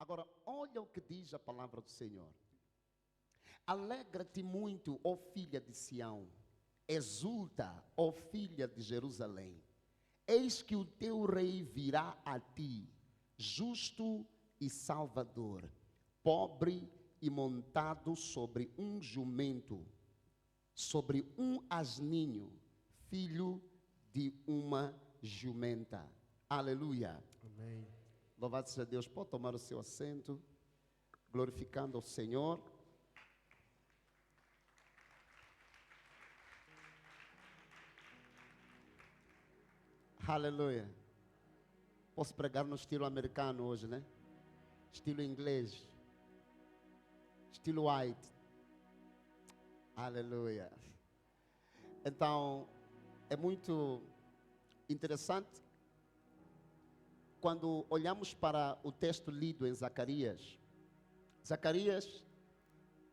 Agora, olha o que diz a palavra do Senhor. Alegra-te muito, ó filha de Sião. Exulta, ó filha de Jerusalém. Eis que o teu rei virá a ti, justo e salvador, pobre e montado sobre um jumento, sobre um asninho, filho de uma jumenta. Aleluia. Amém. Louvado seja Deus. Pode tomar o seu assento, glorificando ao Senhor. Aleluia. Posso pregar no estilo americano hoje, né? Estilo inglês. Estilo white. Aleluia. Então, é muito interessante quando olhamos para o texto lido em Zacarias. Zacarias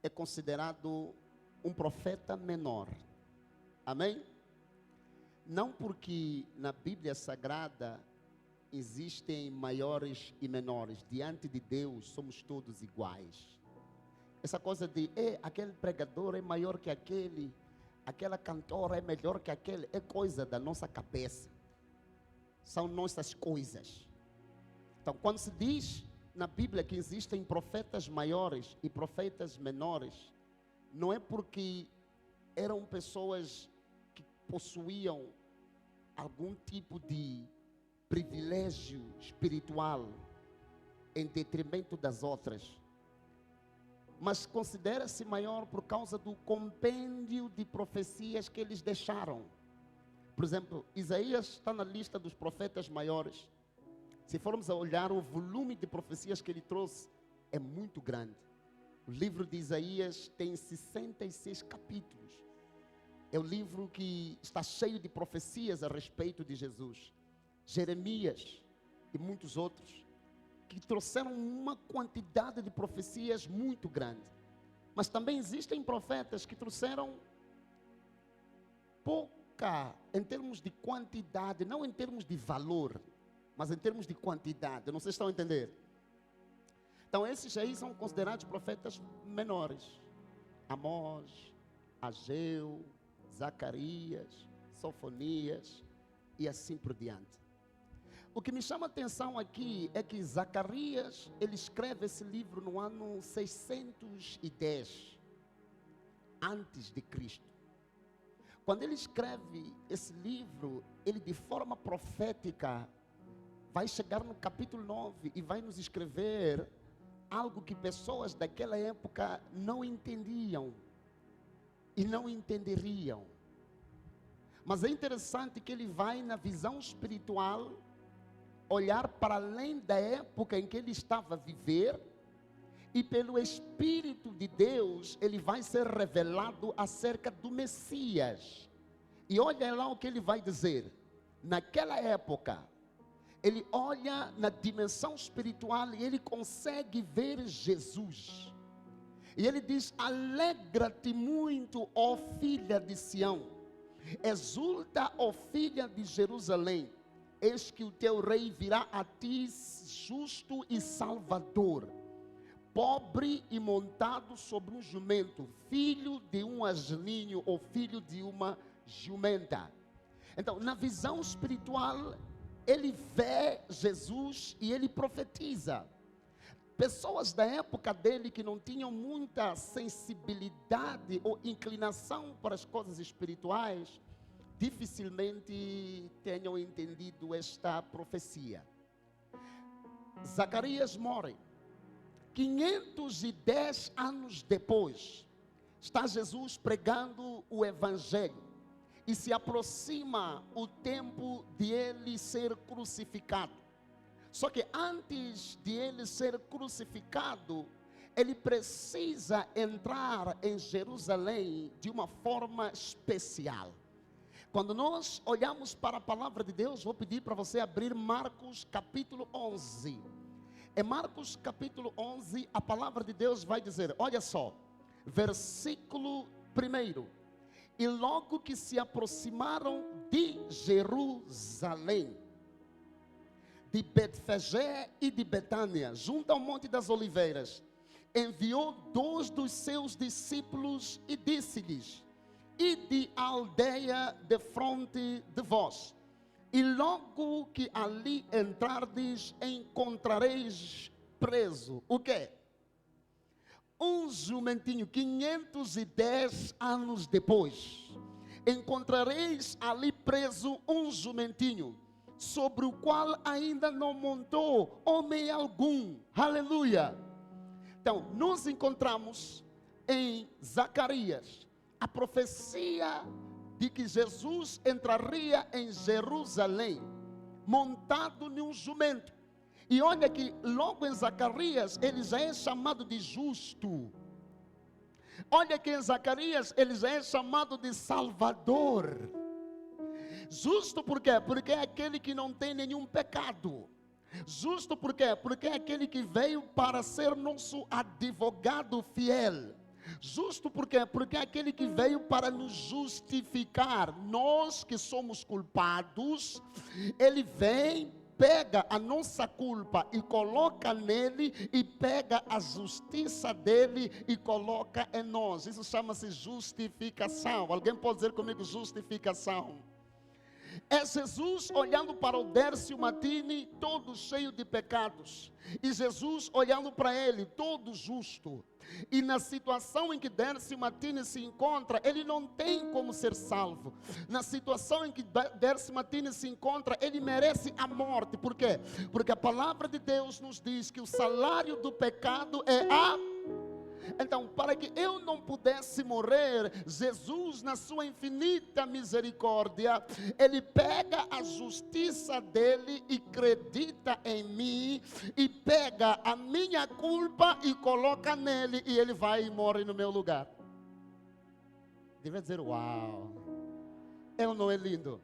é considerado um profeta menor. Amém? Não porque na Bíblia Sagrada existem maiores e menores. Diante de Deus somos todos iguais. Essa coisa de aquele pregador é maior que aquele, aquela cantora é melhor que aquele, é coisa da nossa cabeça. São nossas coisas. Então, quando se diz na Bíblia que existem profetas maiores e profetas menores, não é porque eram pessoas que possuíam algum tipo de privilégio espiritual em detrimento das outras, mas considera-se maior por causa do compêndio de profecias que eles deixaram. Por exemplo, Isaías está na lista dos profetas maiores. Se formos a olhar o volume de profecias que ele trouxe, é muito grande. O livro de Isaías tem 66 capítulos. É o livro que está cheio de profecias a respeito de Jesus. Jeremias e muitos outros, que trouxeram uma quantidade de profecias muito grande. Mas também existem profetas que trouxeram pouca, em termos de quantidade, não em termos de valor, mas em termos de quantidade. Não sei se estão a entender. Então esses aí são considerados profetas menores. Amós, Ageu, Zacarias, Sofonias e assim por diante. O que me chama a atenção aqui é que Zacarias, ele escreve esse livro no ano 610 antes de Cristo. Quando ele escreve esse livro, ele de forma profética vai chegar no capítulo 9 e vai nos escrever algo que pessoas daquela época não entendiam e não entenderiam. Mas é interessante que ele vai na visão espiritual olhar para além da época em que ele estava a viver, e pelo Espírito de Deus ele vai ser revelado acerca do Messias. E olha lá o que ele vai dizer. Naquela época ele olha na dimensão espiritual e ele consegue ver Jesus. E ele diz: alegra-te muito, ó filha de Sião. Exulta, ó filha de Jerusalém. Eis que o teu rei virá a ti, justo e salvador, pobre e montado sobre um jumento, filho de um asninho ou filho de uma jumenta. Então, na visão espiritual, ele vê Jesus e ele profetiza. Pessoas da época dele que não tinham muita sensibilidade ou inclinação para as coisas espirituais, dificilmente tenham entendido esta profecia. Zacarias morre. 510 anos depois, está Jesus pregando o Evangelho. E se aproxima o tempo de ele ser crucificado. Só que antes de ele ser crucificado, ele precisa entrar em Jerusalém de uma forma especial. Quando nós olhamos para a palavra de Deus, vou pedir para você abrir Marcos capítulo 11. Em Marcos capítulo 11, a palavra de Deus vai dizer, olha só, versículo 1. E logo que se aproximaram de Jerusalém, de Betfagé e de Betânia, junto ao Monte das Oliveiras, enviou 2 dos seus discípulos e disse-lhes: ide à aldeia defronte de vós, e logo que ali entrardes, encontrareis preso. O quê? Um jumentinho. 510 anos depois, encontrareis ali preso um jumentinho, sobre o qual ainda não montou homem algum. Aleluia! Então, nós encontramos em Zacarias a profecia de que Jesus entraria em Jerusalém montado num jumento. E olha que logo em Zacarias ele já é chamado de justo. Olha que em Zacarias ele já é chamado de Salvador. Justo por quê? Porque é aquele que não tem nenhum pecado. Justo por quê? Porque é aquele que veio para ser nosso advogado fiel. Justo por quê? Porque é aquele que veio para nos justificar. Nós que somos culpados, ele vem, pega a nossa culpa e coloca nele, e pega a justiça dele e coloca em nós. Isso chama-se justificação. Alguém pode dizer comigo justificação? É Jesus olhando para o Dércio Matini, todo cheio de pecados, e Jesus olhando para ele, todo justo. E na situação em que Dércio Matini se encontra, ele não tem como ser salvo. Na situação em que Dércio Matini se encontra, ele merece a morte. Por quê? Porque a palavra de Deus nos diz que o salário do pecado é a... Então, para que eu não pudesse morrer, Jesus, na sua infinita misericórdia, ele pega a justiça dele e acredita em mim, e pega a minha culpa e coloca nele, e ele vai e morre no meu lugar. Deve dizer, uau, é ou não é lindo?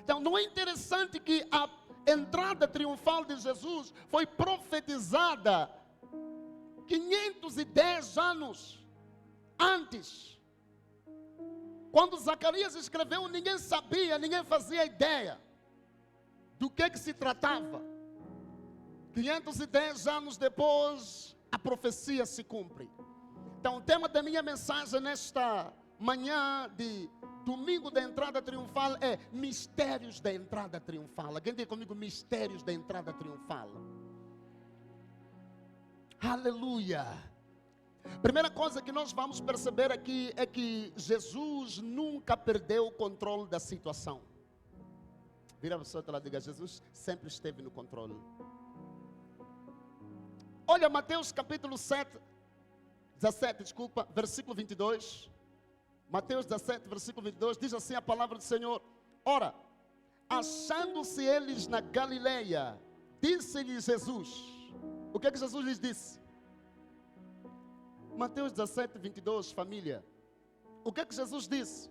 Então, não é interessante que a entrada triunfal de Jesus foi profetizada 510 anos antes. Quando Zacarias escreveu, ninguém sabia, ninguém fazia ideia do que se tratava. 510 anos depois, a profecia se cumpre. Então, o tema da minha mensagem nesta manhã de domingo da entrada triunfal é mistérios da entrada triunfal. Alguém diz comigo, mistérios da entrada triunfal. Aleluia. Primeira coisa que nós vamos perceber aqui é que Jesus nunca perdeu o controle da situação. Vira a pessoa e diga, Jesus sempre esteve no controle. Olha Mateus capítulo 17, versículo 22. Mateus 17, versículo 22, diz assim a palavra do Senhor: ora, achando-se eles na Galileia, disse-lhes Jesus. O que é que Jesus lhes disse? Mateus 17, 22, família. O que é que Jesus disse?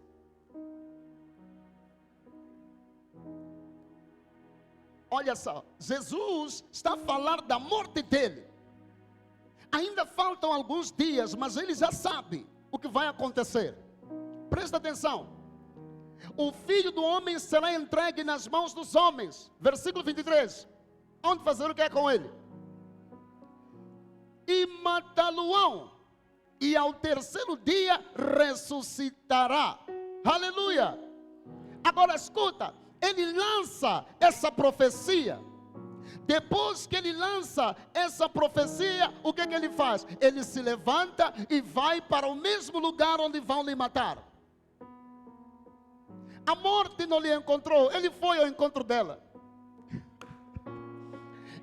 Olha só, Jesus está a falar da morte dele. Ainda faltam alguns dias, mas ele já sabe o que vai acontecer. Presta atenção. O Filho do Homem será entregue nas mãos dos homens. Versículo 23. Onde fazer o que é com ele? E matá-lo-ão, e ao terceiro dia ressuscitará. Aleluia. Agora escuta, ele lança essa profecia. Depois que ele lança essa profecia, o que ele faz? Ele se levanta e vai para o mesmo lugar onde vão lhe matar. A morte não lhe encontrou, ele foi ao encontro dela.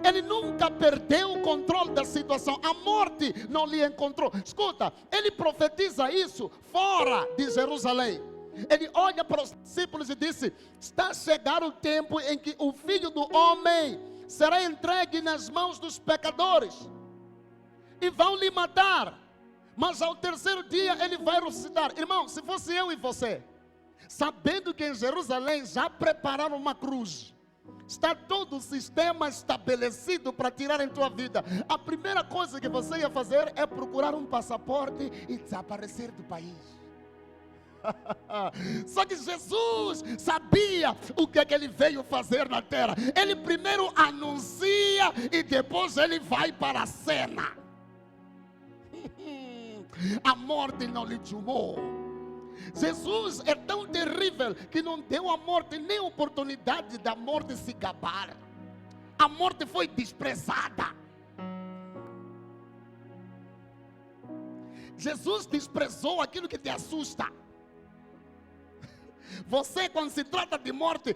Ele nunca perdeu o controle da situação. A morte não lhe encontrou. Escuta, ele profetiza isso fora de Jerusalém. Ele olha para os discípulos e disse: está a chegar o tempo em que o Filho do Homem será entregue nas mãos dos pecadores, e vão lhe matar, mas ao terceiro dia ele vai ressuscitar. Irmão, se fosse eu e você, sabendo que em Jerusalém já prepararam uma cruz, está todo o sistema estabelecido para tirar em tua vida, a primeira coisa que você ia fazer é procurar um passaporte e desaparecer do país. Só que Jesus sabia o que é que ele veio fazer na terra. Ele primeiro anuncia e depois ele vai para a cena. A morte não lhe chamou. Jesus é tão terrível que não deu à morte nem oportunidade da morte se gabar. A morte foi desprezada. Jesus desprezou aquilo que te assusta. Você, quando se trata de morte,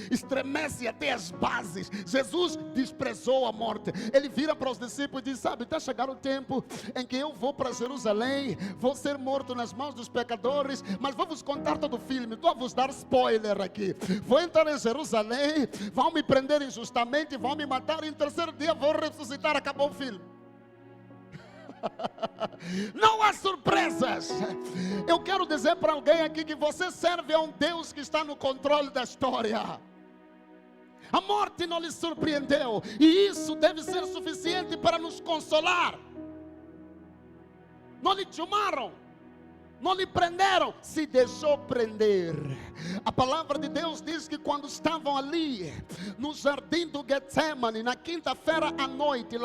estremece até as bases. Jesus desprezou a morte. Ele vira para os discípulos e diz: sabe, está chegando o tempo em que eu vou para Jerusalém, vou ser morto nas mãos dos pecadores, mas vou vos contar todo o filme, estou a vos dar spoiler aqui. Vou entrar em Jerusalém, vão me prender injustamente, vão me matar, e no terceiro dia vou ressuscitar, acabou o filme. Não há surpresas. Eu quero dizer para alguém aqui que você serve a um Deus que está no controle da história. A morte não lhe surpreendeu, e isso deve ser suficiente para nos consolar. Não lhe chamaram, não lhe prenderam, se deixou prender. A palavra de Deus diz que quando estavam ali no jardim do Getsemane, na quinta-feira à noite,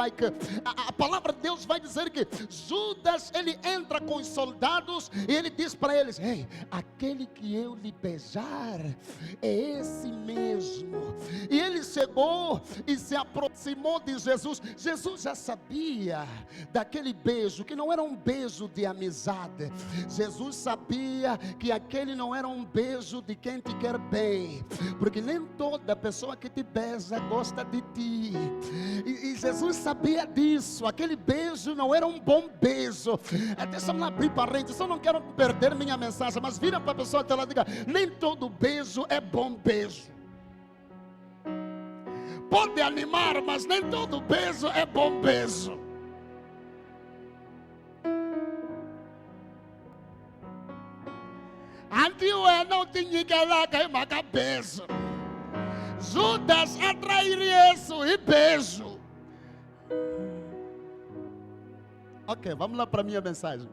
a palavra de Deus vai dizer que Judas, ele entra com os soldados e ele diz para eles: ei, aquele que eu lhe beijar é esse mesmo. E ele chegou e se aproximou de Jesus. Jesus já sabia daquele beijo, que não era um beijo de amizade. Jesus sabia que aquele não era um beijo de quem te quer bem, porque nem toda pessoa que te beija gosta de ti. E Jesus sabia disso. Aquele beijo não era um bom beijo. Deixa-me abrir parênteses, só não quero perder minha mensagem, mas vira para a pessoa que ela diga: nem todo beijo é bom beijo. Pode animar, mas nem todo beijo é bom beijo. Antes eu não tinha que lá cair uma cabeça. Judas atrairia isso e beijo. Ok, vamos lá para a minha mensagem.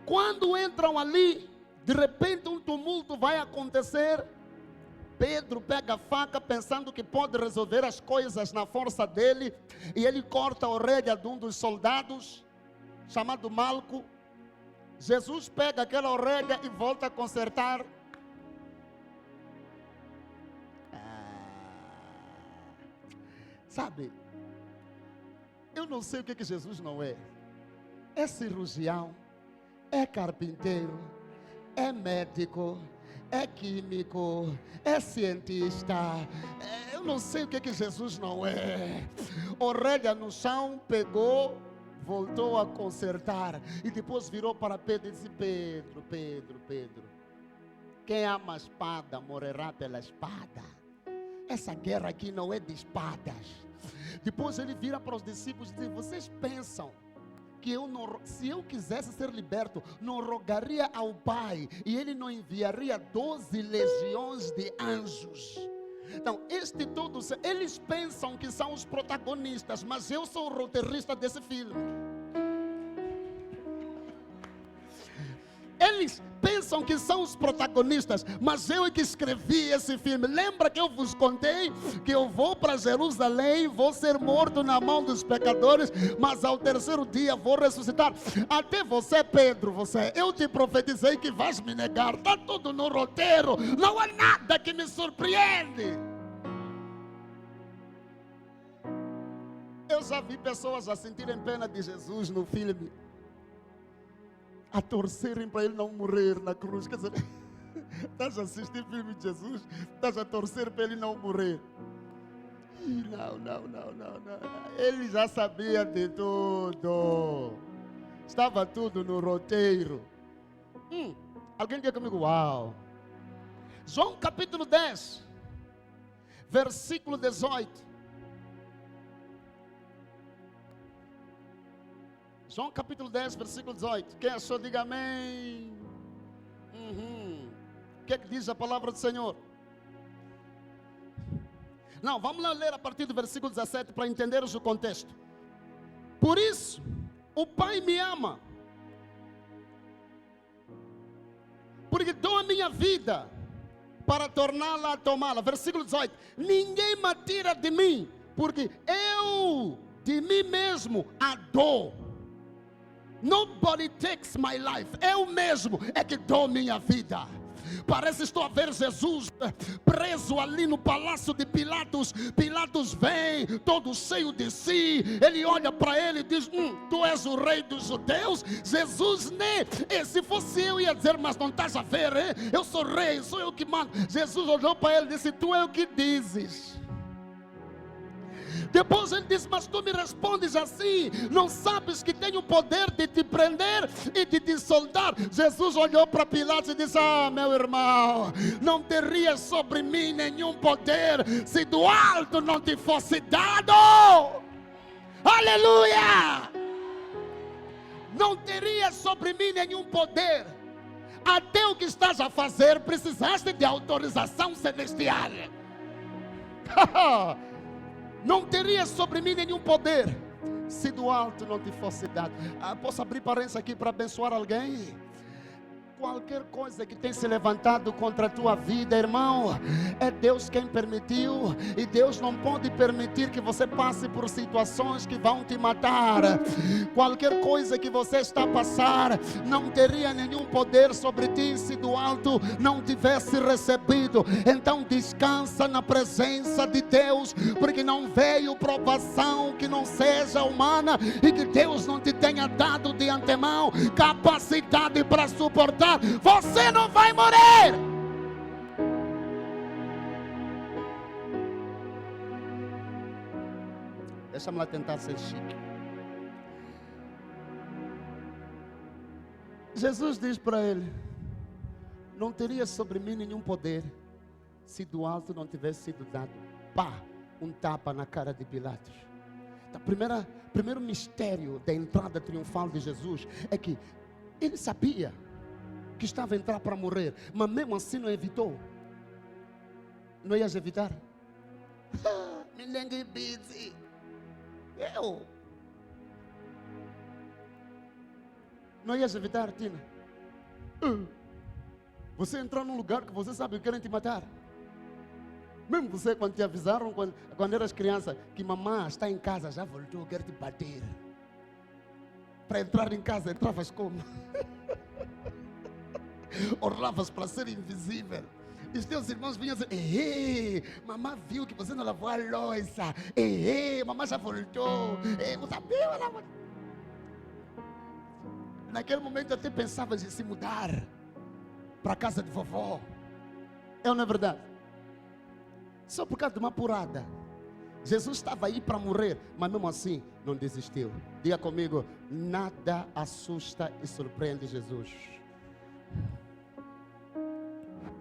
Quando entram ali, de repente um tumulto vai acontecer. Pedro pega a faca pensando que pode resolver as coisas na força dele, e ele corta a orelha de um dos soldados, chamado Malco. Jesus pega aquela orelha e volta a consertar. Sabe, eu não sei o que Jesus não é. É cirurgião, é carpinteiro, é médico, é químico, é cientista. Eu não sei o que Jesus não é. Orelha no chão, pegou, voltou a consertar, e depois virou para Pedro e disse: Pedro, quem ama a espada morrerá pela espada. Essa guerra aqui não é de espadas. Depois ele vira para os discípulos e diz: vocês pensam que se eu quisesse ser liberto, não rogaria ao Pai e Ele não enviaria 12 legiões de anjos? Então, eles pensam que são os protagonistas, mas eu sou o roteirista desse filme. Eles pensam que são os protagonistas, mas eu é que escrevi esse filme. Lembra que eu vos contei que eu vou para Jerusalém, vou ser morto na mão dos pecadores, mas ao terceiro dia vou ressuscitar? Até você, Pedro, eu te profetizei que vais me negar. Está tudo no roteiro, não há nada que me surpreende. Eu já vi pessoas a sentirem pena de Jesus no filme, a torcerem para ele não morrer na cruz. Quer dizer, estás a assistir filme de Jesus, estás a torcer para ele não morrer. Não. Ele já sabia de tudo. Estava tudo no roteiro. Alguém diga comigo: uau. João capítulo 10, versículo 18. João capítulo 10, versículo 18. Quem achou, diga amém. O que é que diz a palavra do Senhor? Não, vamos lá ler a partir do versículo 17 para entendermos o contexto. Por isso, o Pai me ama, porque dou a minha vida para torná-la a tomá-la. Versículo 18: ninguém me tira de mim, porque eu de mim mesmo a dou. Nobody takes my life. Eu mesmo é que dou minha vida. Parece estou a ver Jesus preso ali no palácio de Pilatos. Pilatos vem, todo cheio de si. Ele olha para ele e diz: tu és o rei dos judeus? Jesus, né? Se fosse eu ia dizer: mas não estás a ver, hein? Eu sou rei, sou eu que mando. Jesus olhou para ele e disse: tu é o que dizes. Depois ele disse: mas tu me respondes assim? Não sabes que tenho o poder de te prender e de te soltar? Jesus olhou para Pilatos e disse: meu irmão, não terias sobre mim nenhum poder se do alto não te fosse dado. Aleluia! Não terias sobre mim nenhum poder. Até o que estás a fazer precisaste de autorização celestial. Não teria sobre mim nenhum poder se do alto não te fosse dado. Posso abrir parênteses aqui para abençoar alguém? Qualquer coisa que tem se levantado contra a tua vida, irmão, é Deus quem permitiu. E Deus não pode permitir que você passe por situações que vão te matar. Qualquer coisa que você está a passar não teria nenhum poder sobre ti se do alto não tivesse recebido. Então descansa na presença de Deus, porque não veio provação que não seja humana e que Deus não te tenha dado de antemão capacidade para suportar. Você não vai morrer. Deixa-me lá tentar ser chique. Jesus diz para ele: não teria sobre mim nenhum poder se do alto não tivesse sido dado, um tapa na cara de Pilatos. Então, primeiro mistério da entrada triunfal de Jesus é que ele sabia que estava a entrar para morrer, mas mesmo assim não evitou. Não ias evitar? Me lembro busy. Eu não ias evitar, Tina? Você entrar num lugar que você sabe que querem te matar. Mesmo você, quando te avisaram, quando eras criança, que mamãe está em casa, já voltou, quer te bater. Para entrar em casa, entravas como? Orlavas para ser invisível. E os teus irmãos vinham dizer: mamãe viu que você não lavou a louça. Mamãe já voltou. Eu sabia, ela voltou. Naquele momento até pensavas em se mudar para a casa de vovó. É ou não é verdade? Só por causa de uma apurada. Jesus estava aí para morrer, mas mesmo assim não desistiu. Diga comigo: nada assusta e surpreende Jesus.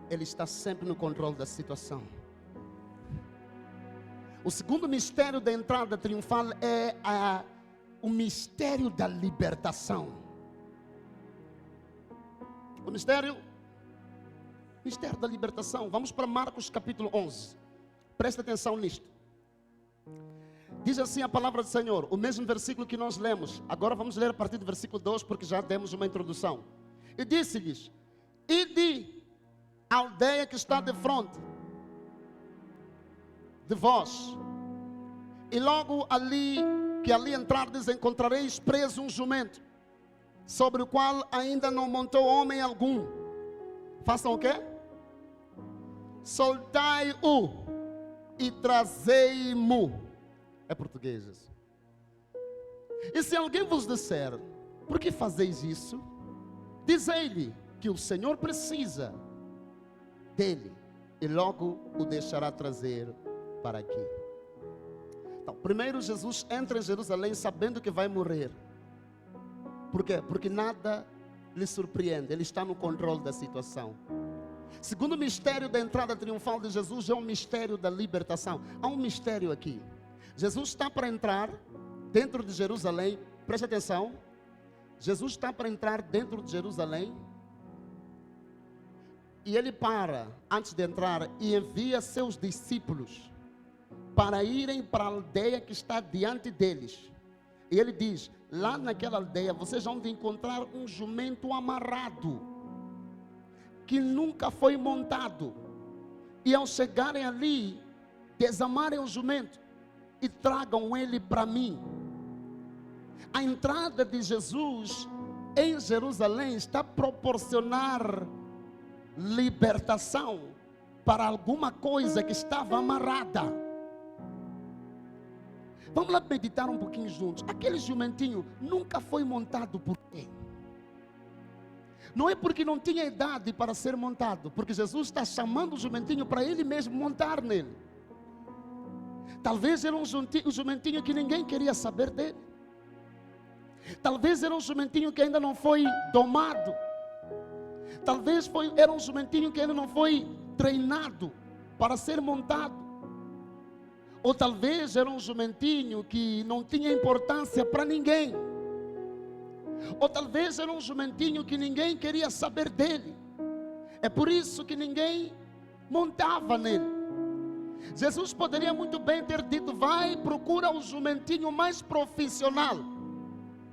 Ele está sempre no controle da situação. O segundo mistério da entrada triunfal é o mistério da libertação. O mistério da libertação. Vamos para Marcos capítulo 11. Presta atenção nisto. Diz assim a palavra do Senhor, o mesmo versículo que nós lemos. Agora vamos ler a partir do versículo 2, porque já demos uma introdução. E disse-lhes: ide à aldeia que está de frente de vós, e logo ali entrardes, encontrareis preso um jumento, sobre o qual ainda não montou homem algum. Façam o quê? Soltai-o e trazei-mo. É português isso. E se alguém vos disser: por que fazeis isso? Dizei-lhe que o Senhor precisa dele, e logo o deixará trazer para aqui. Então, primeiro Jesus entra em Jerusalém sabendo que vai morrer. Por quê? Porque nada lhe surpreende, ele está no controle da situação. Segundo mistério da entrada triunfal de Jesus é um mistério da libertação. Há um mistério aqui. Jesus está para entrar dentro de Jerusalém. Preste atenção. Jesus está para entrar dentro de Jerusalém. E ele para, antes de entrar, e envia seus discípulos para irem para a aldeia que está diante deles. E ele diz: lá naquela aldeia vocês vão encontrar um jumento amarrado, que nunca foi montado. E ao chegarem ali, desamarem o jumento e tragam ele para mim. A entrada de Jesus em Jerusalém está a proporcionar libertação para alguma coisa que estava amarrada. Vamos lá meditar um pouquinho juntos. Aquele jumentinho nunca foi montado por quê? Não é porque não tinha idade para ser montado, porque Jesus está chamando o jumentinho para ele mesmo montar nele. Talvez era um jumentinho que ninguém queria saber dele. Talvez era um jumentinho que ainda não foi domado. Talvez era um jumentinho que ainda não foi treinado para ser montado. Ou talvez era um jumentinho que não tinha importância para ninguém. Ou talvez era um jumentinho que ninguém queria saber dele. É por isso que ninguém montava nele. Jesus poderia muito bem ter dito: vai, procura o jumentinho mais profissional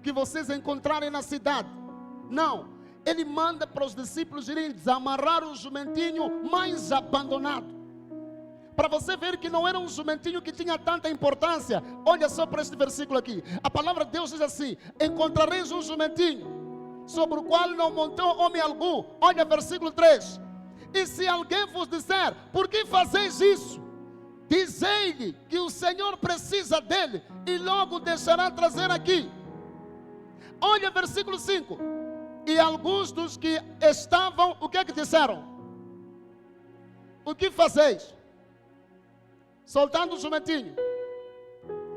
que vocês encontrarem na cidade. Não, ele manda para os discípulos irem desamarrar o jumentinho mais abandonado. Para você ver que não era um jumentinho que tinha tanta importância. Olha só para este versículo aqui. A palavra de Deus diz assim: encontrareis um jumentinho sobre o qual não montou homem algum. Olha versículo 3. E se alguém vos disser: por que fazeis isso? Dizei-lhe que o Senhor precisa dele e logo deixará trazer aqui. Olha versículo 5. E alguns dos que estavam, o que é que disseram? O que fazeis? Soltando o jumentinho.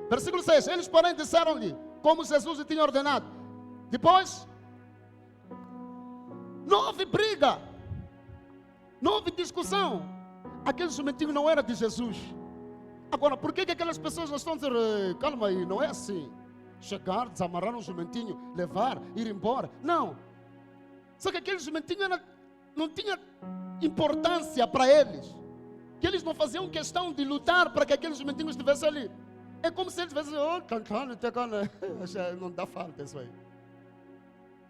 Versículo 6. Eles porém disseram-lhe, como Jesus lhe tinha ordenado. Depois, não houve briga, não houve discussão. Aquele jumentinho não era de Jesus. Agora, por que aquelas pessoas não estão dizendo: calma aí, não é assim. Chegar, desamarrar um jumentinho, levar, ir embora. Não. Só que aquele jumentinho não tinha importância para eles. Que eles não faziam questão de lutar para que aquele jumentinho estivesse ali. É como se eles tivessem: não dá falta isso aí.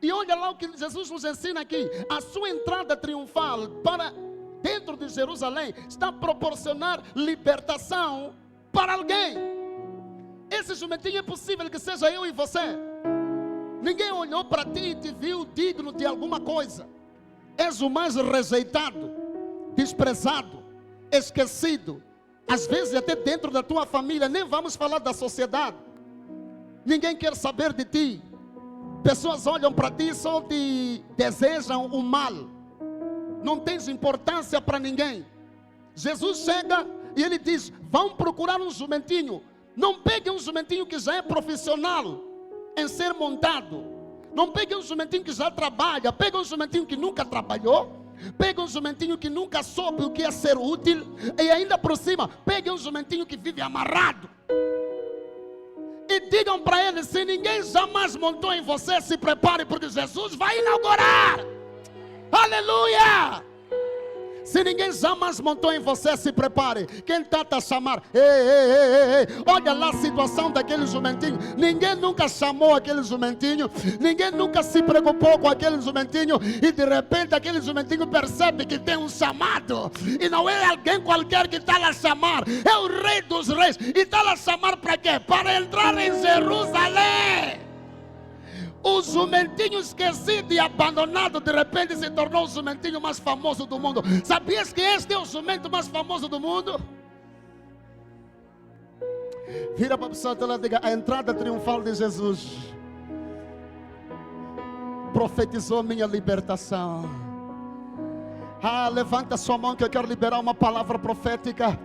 E olha lá o que Jesus nos ensina aqui. A sua entrada triunfal para dentro de Jerusalém está a proporcionar libertação para alguém. Esse jumentinho é possível que seja eu e você. Ninguém olhou para ti e te viu digno de alguma coisa. És o mais rejeitado, desprezado, esquecido, às vezes até dentro da tua família. Nem vamos falar da sociedade. Ninguém quer saber de ti. Pessoas olham para ti e só te desejam o mal. Não tens importância para ninguém. Jesus chega e ele diz: vão procurar um jumentinho. Não peguem um jumentinho que já é profissional em ser montado. Não peguem um jumentinho que já trabalha. Peguem um jumentinho que nunca trabalhou. Pegue um jumentinho que nunca soube o que é ser útil. E ainda por cima, pegue um jumentinho que vive amarrado. E digam para ele: se ninguém jamais montou em você, se prepare, porque Jesus vai inaugurar. Aleluia! Se ninguém jamais montou em você, se prepare. Quem está a chamar? Ei. Olha lá a situação daquele jumentinho. Ninguém nunca chamou aquele jumentinho. Ninguém nunca se preocupou com aquele jumentinho. E de repente aquele jumentinho percebe que tem um chamado. E não é alguém qualquer que está lá a chamar. É o Rei dos Reis. E está lá a chamar para quê? Para entrar em Jerusalém. O jumentinho esquecido e abandonado de repente se tornou o jumentinho mais famoso do mundo. Sabias que este é o jumento mais famoso do mundo? Vira para a pessoa e diga: a entrada triunfal de Jesus profetizou minha libertação. Levanta sua mão que eu quero liberar uma palavra profética.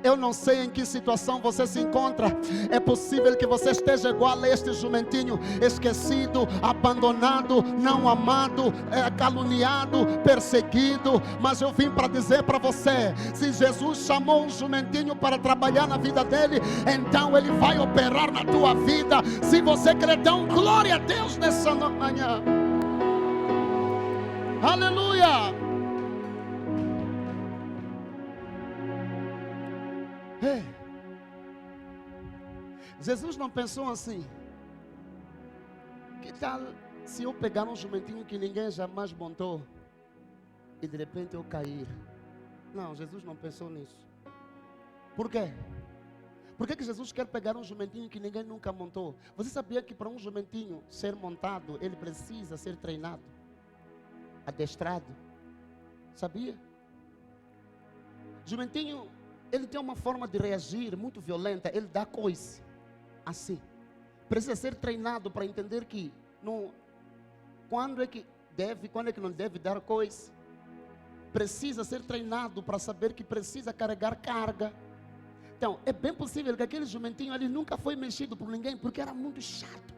Eu não sei em que situação você se encontra. É possível que você esteja igual a este jumentinho, esquecido, abandonado, não amado, caluniado, perseguido. Mas eu vim para dizer para você: se Jesus chamou um jumentinho para trabalhar na vida dele, então ele vai operar na tua vida. Se você crer, dá glória a Deus nessa manhã. Aleluia. Jesus não pensou assim: que tal se eu pegar um jumentinho que ninguém jamais montou e de repente eu cair. Não, Jesus não pensou nisso. Por quê? Por que Jesus quer pegar um jumentinho que ninguém nunca montou? Você sabia que para um jumentinho ser montado, ele precisa ser treinado, adestrado? Sabia? Jumentinho, ele tem uma forma de reagir muito violenta. Ele dá coice, assim. Precisa ser treinado para entender que quando é que deve, quando é que não deve dar coice. Precisa ser treinado para saber que precisa carregar carga. Então, é bem possível que aquele jumentinho ali nunca foi mexido por ninguém, porque era muito chato,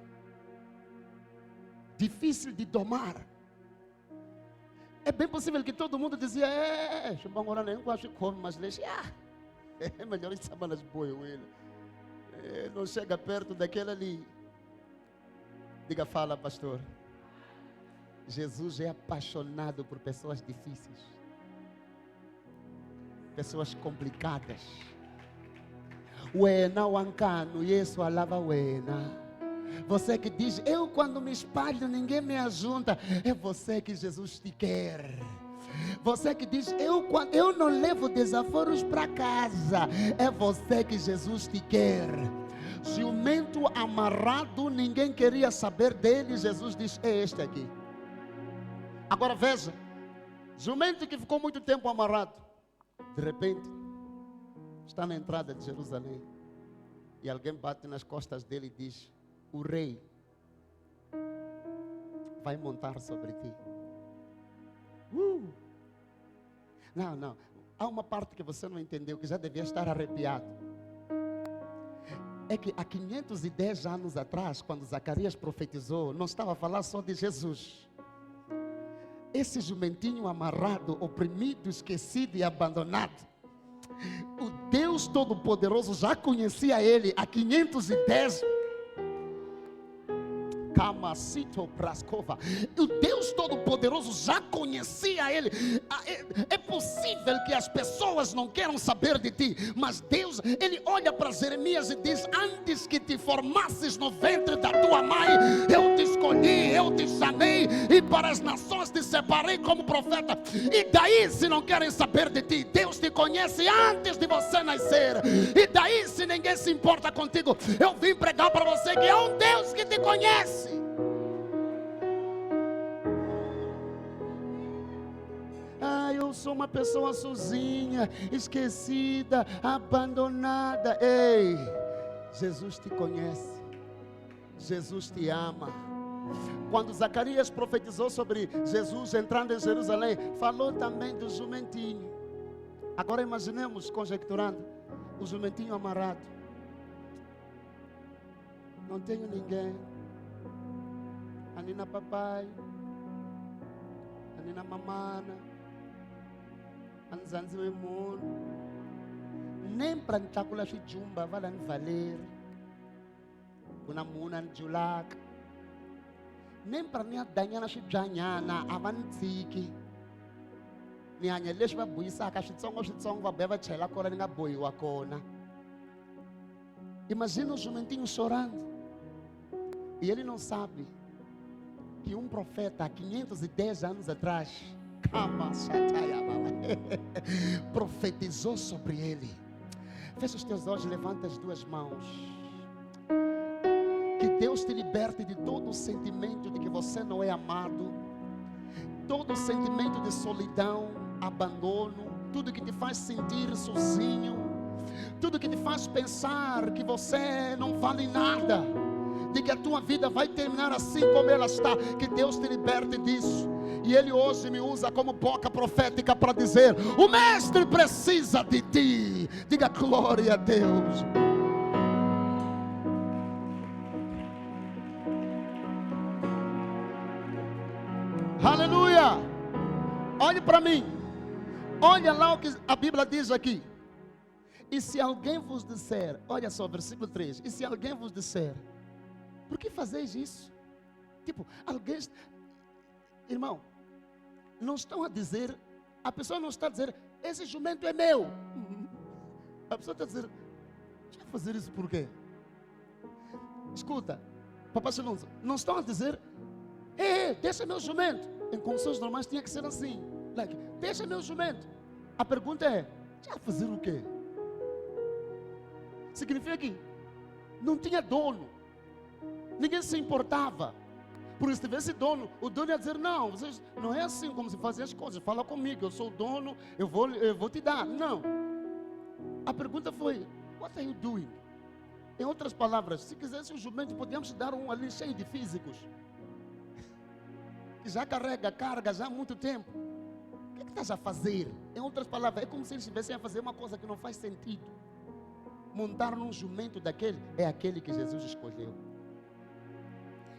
difícil de domar. É bem possível que todo mundo dizia: agora nem gosto de comer, mas leite, é melhor em semanas boas, não chega perto daquele ali. Diga, fala, pastor. Jesus é apaixonado por pessoas difíceis, pessoas complicadas. Wena wankano, Yesu alava wena. Você que diz: eu quando me espalho ninguém me ajunta. É você que Jesus te quer. Você que diz: eu não levo desaforos para casa. É você que Jesus te quer. Jumento amarrado, ninguém queria saber dele. Jesus diz: é este aqui. Agora veja, jumento que ficou muito tempo amarrado, de repente está na entrada de Jerusalém e alguém bate nas costas dele e diz: o rei vai montar sobre ti. Não, há uma parte que você não entendeu, que já devia estar arrepiado. É que há 510 anos atrás, quando Zacarias profetizou, não estava a falar só de Jesus. Esse jumentinho amarrado, oprimido, esquecido e abandonado, o Deus Todo-Poderoso já conhecia ele há 510 anos. O Deus Todo-Poderoso já conhecia ele. É possível que as pessoas não queiram saber de ti, mas Deus, ele olha para Jeremias e diz: antes que te formasses no ventre da tua mãe, eu te escolhi, eu te chamei, e para as nações te separei como profeta. E daí, se não querem saber de ti, Deus te conhece antes de você nascer. E daí, se ninguém se importa contigo, eu vim pregar para você que é um Deus que te conhece. Eu sou uma pessoa sozinha, esquecida, abandonada. Ei, Jesus te conhece, Jesus te ama. Quando Zacarias profetizou sobre Jesus entrando em Jerusalém, falou também do jumentinho. Agora imaginemos, conjecturando, o jumentinho amarrado. Não tenho ninguém. Anina papai, anina mamana, anzanzi wemundo. Nem para nitakula xijumba vala ni valeri. Kuna muna ni julaka. Nem para ni adanyana xibyanana avantsiki. Ni hanya leswi va buyisaka xitsongo va be va chela kona ni nga bohiwa kona. Imagina o jumentinho chorando. E ele não sabe que um profeta há 510 anos atrás profetizou sobre ele. Fecha os teus olhos, levanta as duas mãos. Que Deus te liberte de todo o sentimento de que você não é amado, todo o sentimento de solidão, abandono, tudo que te faz sentir sozinho, tudo que te faz pensar que você não vale nada, de que a tua vida vai terminar assim como ela está. Que Deus te liberte disso. E Ele hoje me usa como boca profética para dizer: o Mestre precisa de ti. Diga glória a Deus. Aleluia. Olhe para mim. Olha lá o que a Bíblia diz aqui. E se alguém vos disser, olha só, versículo 3. E se alguém vos disser: por que fazeis isso? Tipo, alguém, irmão, não estão a dizer, a pessoa não está a dizer: esse jumento é meu. A pessoa está a dizer: deixa eu fazer isso por quê? Escuta, papai Silonzo, não estão a dizer: deixa meu jumento. Em condições normais tinha que ser assim, like, deixa meu jumento. A pergunta é, já fazer o quê? Significa que não tinha dono. Ninguém se importava. Porque se tivesse dono, o dono ia dizer, não, vocês, não é assim como se fazem as coisas. Fala comigo, eu sou o dono, eu vou te dar. Não. A pergunta foi, what are you doing? Em outras palavras, se quisesse o jumento, podíamos dar um ali cheio de físicos. Que já carga já há muito tempo. O que é que estás a fazer? Em outras palavras, é como se eles estivessem a fazer uma coisa que não faz sentido. Montar num jumento daquele, é aquele que Jesus escolheu.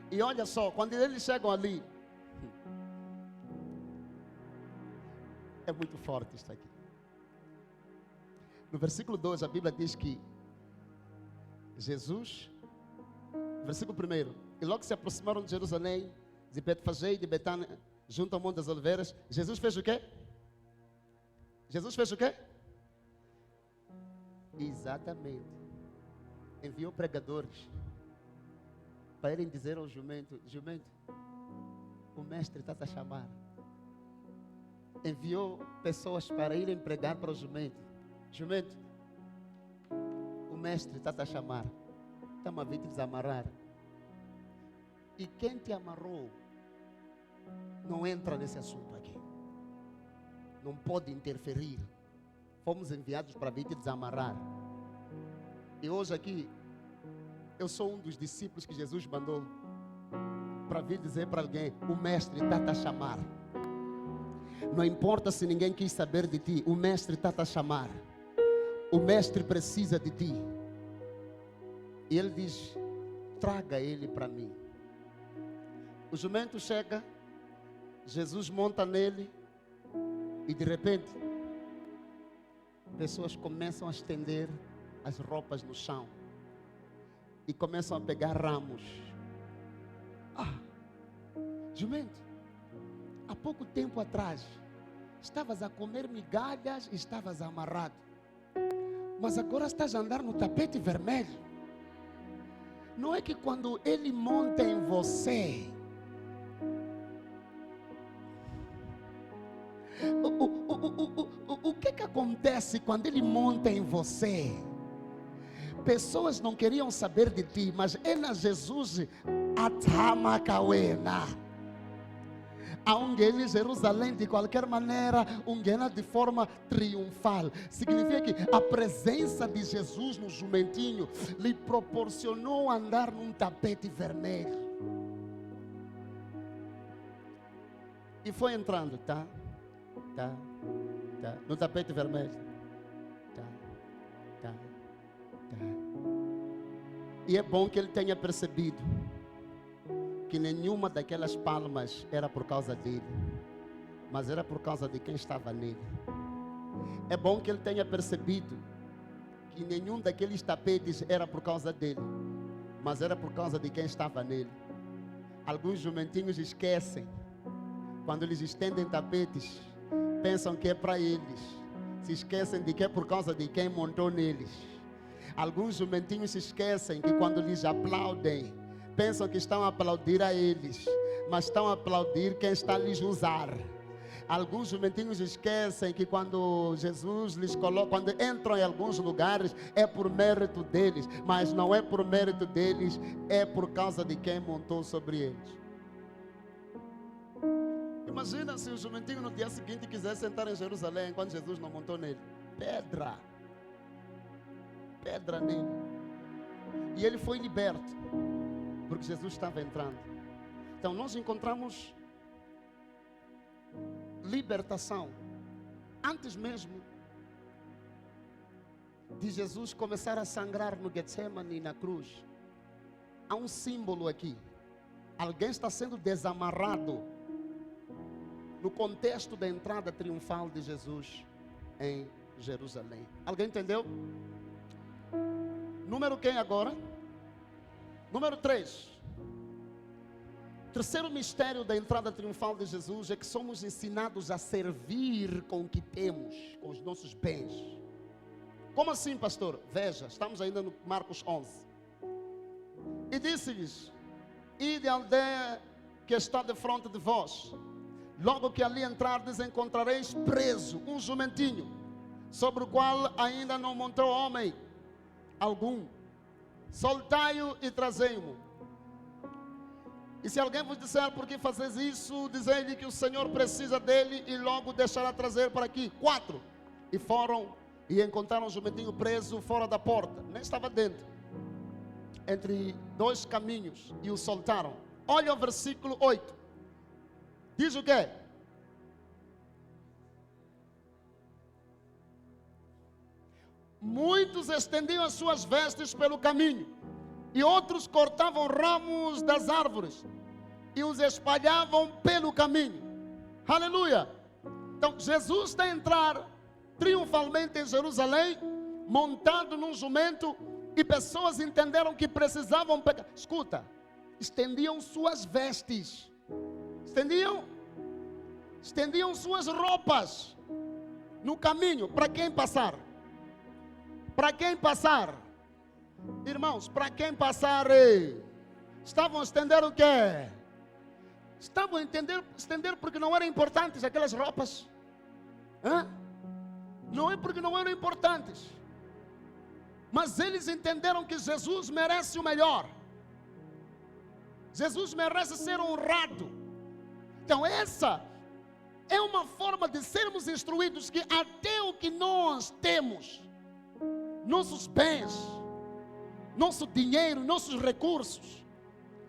E olha só, quando eles chegam ali, é muito forte isso aqui. No versículo 2, a Bíblia diz que Jesus, versículo 1, e logo se aproximaram de Jerusalém, de Betfagé e de Betânia, junto ao Monte das Oliveiras, Jesus fez o quê? Jesus fez o quê? Exatamente. Enviou pregadores para irem dizer ao jumento, jumento, o mestre está a chamar. Enviou pessoas para irem pregar para o jumento. Jumento, o mestre está a chamar. Estamos a vir te desamarrar. E quem te amarrou não entra nesse assunto aqui. Não pode interferir. Fomos enviados para vir te desamarrar. E hoje aqui, eu sou um dos discípulos que Jesus mandou para vir dizer para alguém, o mestre está a chamar. Não importa se ninguém quis saber de ti, o mestre está a chamar. O mestre precisa de ti. E ele diz, traga ele para mim. O jumento chega, Jesus monta nele e de repente pessoas começam a estender as roupas no chão e começam a pegar ramos. Jumento, há pouco tempo atrás estavas a comer migalhas e estavas amarrado, mas agora estás a andar no tapete vermelho. Não é que quando ele monta em você, o que acontece quando ele monta em você? Pessoas não queriam saber de ti, mas é na Jesus atamakawena. A unguena Jerusalém de qualquer maneira, unguena de forma triunfal. Significa que a presença de Jesus no jumentinho lhe proporcionou andar num tapete vermelho. E foi entrando, tá, no tapete vermelho. Tá. E é bom que ele tenha percebido que nenhuma daquelas palmas era por causa dele, mas era por causa de quem estava nele. É bom que ele tenha percebido que nenhum daqueles tapetes era por causa dele, mas era por causa de quem estava nele. Alguns jumentinhos esquecem, quando eles estendem tapetes, pensam que é para eles, se esquecem de que é por causa de quem montou neles. Alguns jumentinhos se esquecem que quando lhes aplaudem, pensam que estão a aplaudir a eles, mas estão a aplaudir quem está a lhes usar. Alguns jumentinhos esquecem que quando Jesus lhes coloca, quando entram em alguns lugares, é por mérito deles, mas não é por mérito deles, é por causa de quem montou sobre eles. Imagina se o jumentinho no dia seguinte quiser sentar em Jerusalém, quando Jesus não montou nele. Pedra nele. E ele foi liberto, porque Jesus estava entrando. Então nós encontramos libertação antes mesmo de Jesus começar a sangrar no Getsemane e na cruz. Há um símbolo aqui. Alguém está sendo desamarrado no contexto da entrada triunfal de Jesus em Jerusalém. Alguém entendeu? Número quem agora? Número 3. Terceiro mistério da entrada triunfal de Jesus é que somos ensinados a servir com o que temos, com os nossos bens. Como assim, pastor? Veja, estamos ainda no Marcos 11. E disse-lhes: ide à aldeia que está de frente de vós. Logo que ali entrardes, encontrareis preso um jumentinho, sobre o qual ainda não montou homem algum. Soltai-o e trazei-mo. E se alguém vos disser por que fazeis isso, dizei-lhe que o Senhor precisa dele e logo deixará trazer para aqui. 4. E foram e encontraram o jumentinho preso fora da porta. Nem estava dentro, entre 2 caminhos, e o soltaram. Olha o versículo 8. Diz o quê? Muitos estendiam as suas vestes pelo caminho, e outros cortavam ramos das árvores e os espalhavam pelo caminho. Aleluia! Então Jesus está a entrar triunfalmente em Jerusalém, montado num jumento, e pessoas entenderam que precisavam pegar. Escuta, estendiam suas vestes, estendiam suas roupas no caminho. Para quem passar? Para quem passar? Irmãos, para quem passar? Estavam a estender o quê? Estavam a estender porque não eram importantes aquelas roupas. Não é porque não eram importantes, mas eles entenderam que Jesus merece o melhor. Jesus merece ser honrado. Então essa é uma forma de sermos instruídos, que até o que nós temos, nossos bens, nosso dinheiro, nossos recursos,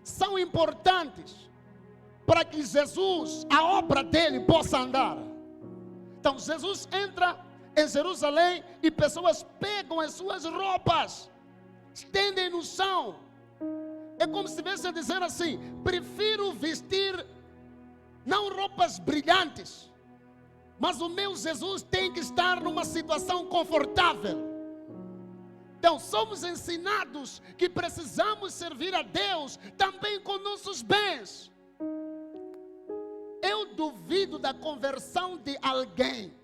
são importantes para que Jesus, a obra dele, possa andar. Então Jesus entra em Jerusalém e pessoas pegam as suas roupas, estendem no chão. É como se estivesse a dizer assim: prefiro vestir não roupas brilhantes, mas o meu Jesus tem que estar numa situação confortável. Então somos ensinados que precisamos servir a Deus também com nossos bens. Eu duvido da conversão de alguém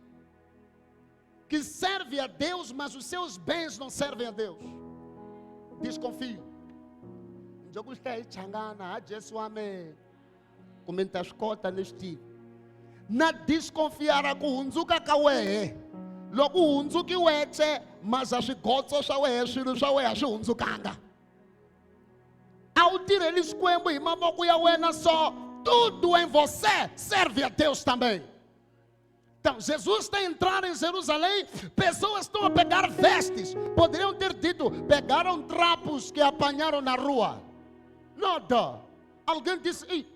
que serve a Deus, mas os seus bens não servem a Deus. Desconfio. Eu gostei de changana, Jesus comenta as cotas neste. Na desconfiar com unzuka kawe, logo unzuki weche, mas as gotas já é, shiru já é, as unzukanga. Ao tirar eles quembo e mamoku ya na só, tudo em você serve a Deus também. Então Jesus está a entrar em Jerusalém, pessoas estão a pegar vestes, poderiam ter dito, pegaram trapos que apanharam na rua. Nada. Alguém disse: ei,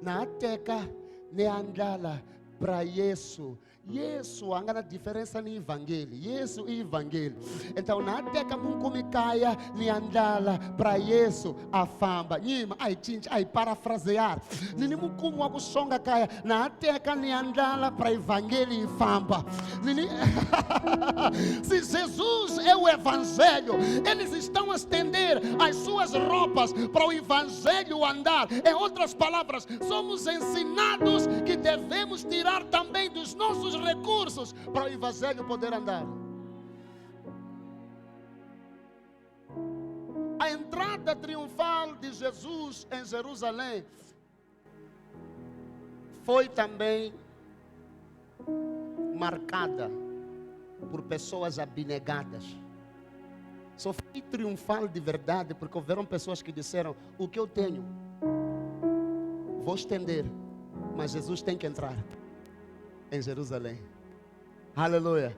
na teca ne andala para Jesus. Yesu anga diferença no evangelho. Yesu e evangelho. Então na teca munku caia ni andala para Yesu a famba. Nima ai tinha ai parafrasear. Nini munku mu songa caia na teca ni andala para evangelho e famba. Se Jesus é o evangelho, eles estão a estender as suas roupas para o evangelho andar. Em outras palavras, somos ensinados que devemos tirar também dos nossos recursos para o evangelho poder andar. A entrada triunfal de Jesus em Jerusalém foi também marcada por pessoas abnegadas. Só foi triunfal de verdade porque houveram pessoas que disseram: o que eu tenho vou estender, mas Jesus tem que entrar em Jerusalém. Aleluia.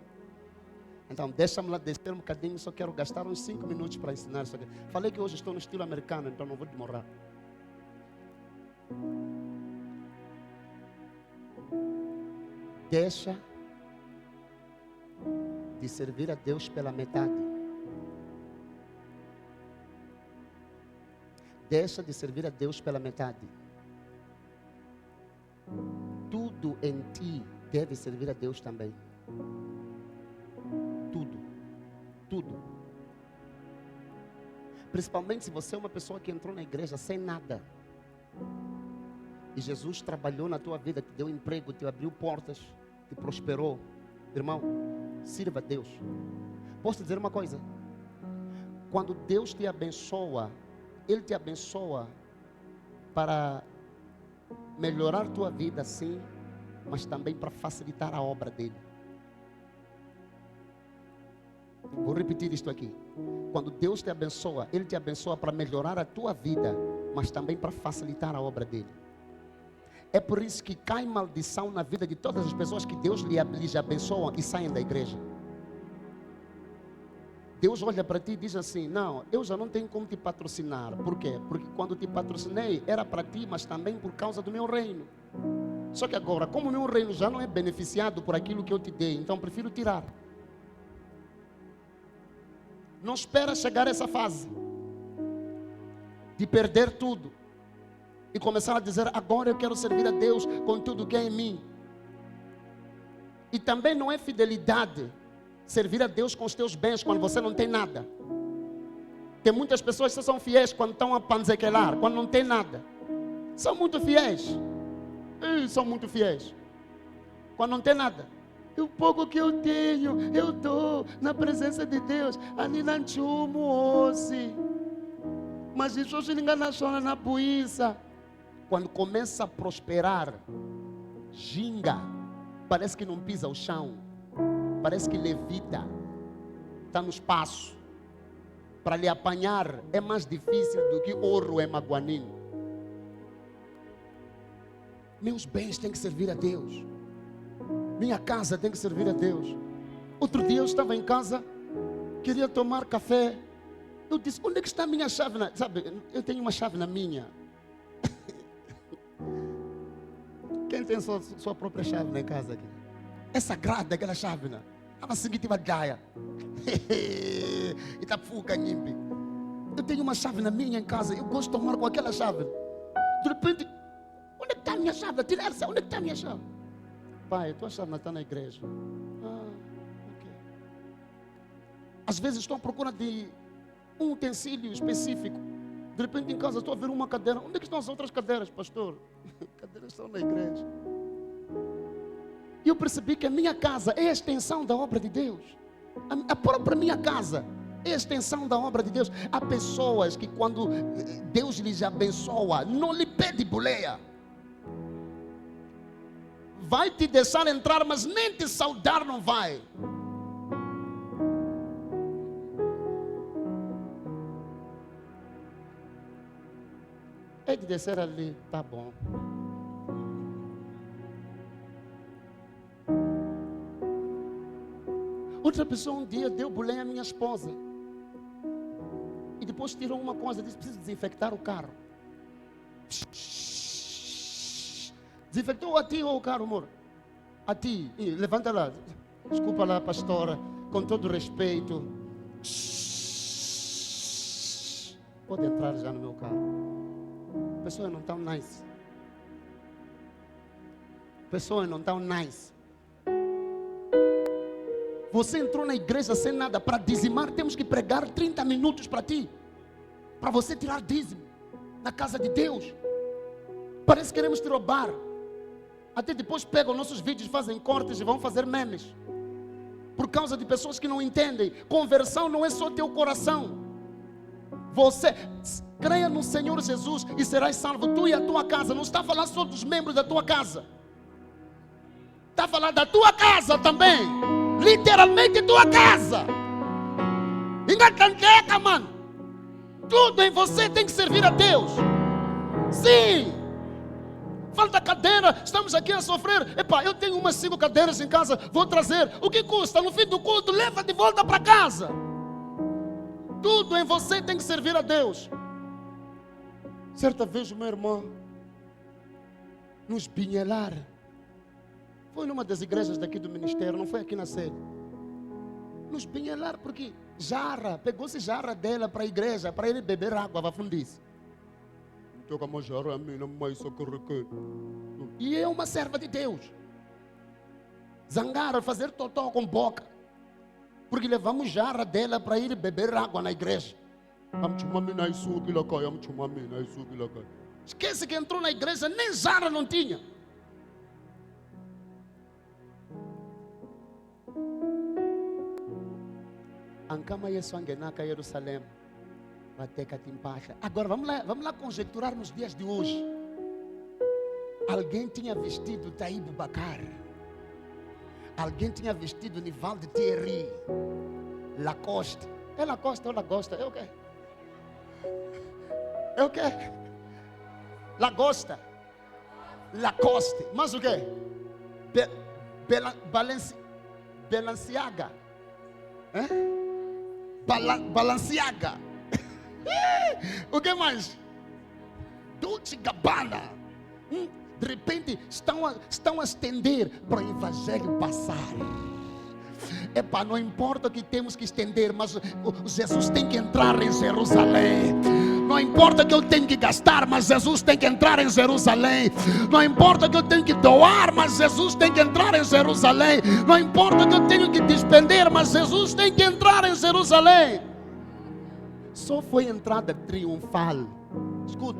Então deixa-me lá descer um bocadinho. Só quero gastar uns 5 minutos para ensinar isso aqui. Falei que hoje estou no estilo americano, então não vou demorar. Deixa de servir a Deus pela metade. Deixa de servir a Deus pela metade. Tudo em ti deve servir a Deus também. Tudo. Principalmente se você é uma pessoa que entrou na igreja sem nada. E Jesus trabalhou na tua vida, te deu emprego, te abriu portas, te prosperou. Irmão, sirva a Deus. Posso te dizer uma coisa? Quando Deus te abençoa, Ele te abençoa para melhorar a tua vida, sim, mas também para facilitar a obra dele. Vou repetir isto aqui. Quando Deus te abençoa, Ele te abençoa para melhorar a tua vida, mas também para facilitar a obra dele. É por isso que cai maldição na vida de todas as pessoas que Deus lhes abençoa e saem da igreja. Deus olha para ti e diz assim: não, eu já não tenho como te patrocinar. Por quê? Porque quando te patrocinei era para ti, mas também por causa do meu reino. Só que agora, como o meu reino já não é beneficiado por aquilo que eu te dei, então prefiro tirar. Não espera chegar essa fase de perder tudo e começar a dizer: agora eu quero servir a Deus com tudo que é em mim. E também não é fidelidade servir a Deus com os teus bens quando você não tem nada. Tem muitas pessoas que são fiéis quando estão a panzequelar, quando não tem nada. São muito fiéis. São muito fiéis quando não tem nada. E o pouco que eu tenho, eu dou na presença de Deus. Anilanchumo osse. Mas isso se engana só na buíça. Quando começa a prosperar, ginga. Parece que não pisa o chão. Parece que levita. Está no espaço. Para lhe apanhar é mais difícil do que ouro em Maguaninho. Meus bens têm que servir a Deus. Minha casa tem que servir a Deus. Outro dia eu estava em casa, queria tomar café. Eu disse: onde é que está a minha chave? Sabe, eu tenho uma chave na minha. Quem tem sua própria chave na casa aqui? É sagrada aquela chave, né? A seguinte vai dar. Itapuca, Nimbi. Eu tenho uma chave na minha em casa. Eu gosto de tomar com aquela chave. De repente, onde é que está a minha chave? Tirar-se, onde é que está a minha chave? Pai, a tua chave não está na igreja. Ok. Às vezes estou à procura de um utensílio específico. De repente em casa estou a ver uma cadeira. Onde é que estão as outras cadeiras, pastor? Cadeiras estão na igreja. E eu percebi que a minha casa é a extensão da obra de Deus. A própria minha casa é a extensão da obra de Deus. Há pessoas que quando Deus lhes abençoa, não lhe pede boleia. Vai te deixar entrar, mas nem te saudar não vai. É de descer ali, tá bom. Outra pessoa um dia deu boleia à minha esposa. E depois tirou uma coisa, disse: preciso desinfectar o carro. Desinfectou a ti ou o carro, amor? A ti. Levanta lá. Desculpa lá, pastora. Com todo respeito. Pode entrar já no meu carro. Pessoas não estão nice. Pessoas não estão nice. Você entrou na igreja sem nada. Para dizimar temos que pregar 30 minutos para ti. Para você tirar dízimo na casa de Deus. Parece que queremos te roubar. Até depois pegam nossos vídeos, fazem cortes e vão fazer memes. Por causa de pessoas que não entendem. Conversão não é só teu coração. Você creia no Senhor Jesus e serás salvo, tu e a tua casa. Não está a falar só dos membros da tua casa. Está a falar da tua casa também. Literalmente tua casa. Engatanqueca, mano. Tudo em você tem que servir a Deus. Sim. Falta cadeira, estamos aqui a sofrer. Epá, eu tenho umas 5 cadeiras em casa, vou trazer. O que custa? No fim do culto, leva de volta para casa. Tudo em você tem que servir a Deus. Certa vez uma irmã nos binhelar. Foi numa das igrejas daqui do ministério, não foi aqui na sede. Nos binhelar porque jarra, pegou-se jarra dela para a igreja, para ele beber água, vai fundir-se. E é uma serva de Deus. Zangar, fazer totó com boca. Porque levamos jarra dela para ele beber água na igreja. Esquece que entrou na igreja, nem jarra não tinha. Ancama Yesu angenaka Jerusalém. Agora vamos lá conjecturar nos dias de hoje. Alguém tinha vestido Taib Bacar. Alguém tinha vestido Nivaldo Thierry. Lacoste. É Lacoste ou Lagosta? É o quê? É o quê? Lagosta. Lacoste. Mas o quê? Balenciaga. Balenciaga. O que mais? Dolce Gabbana. De repente estão a estender para o evangelho passar. Epá, não importa o que temos que estender, mas Jesus tem que entrar em Jerusalém. Não importa que eu tenho que gastar, mas Jesus tem que entrar em Jerusalém. Não importa que eu tenho que doar, mas Jesus tem que entrar em Jerusalém. Não importa que eu tenho que despender, mas Jesus tem que entrar em Jerusalém. Só foi entrada triunfal. Escuta.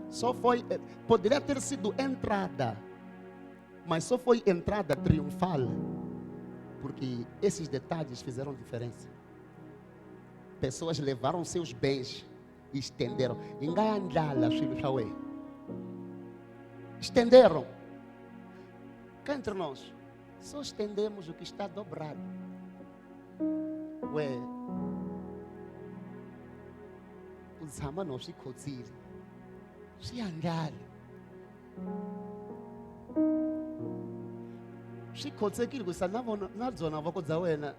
Só foi, poderia ter sido entrada, mas só foi entrada triunfal, porque esses detalhes fizeram diferença. Pessoas levaram seus bens e estenderam. Estenderam. Cá entre nós, só estendemos o que está dobrado. Ué, os ramanos se coziram. Se andar. Se conseguir gostar na zona vou dizer wena.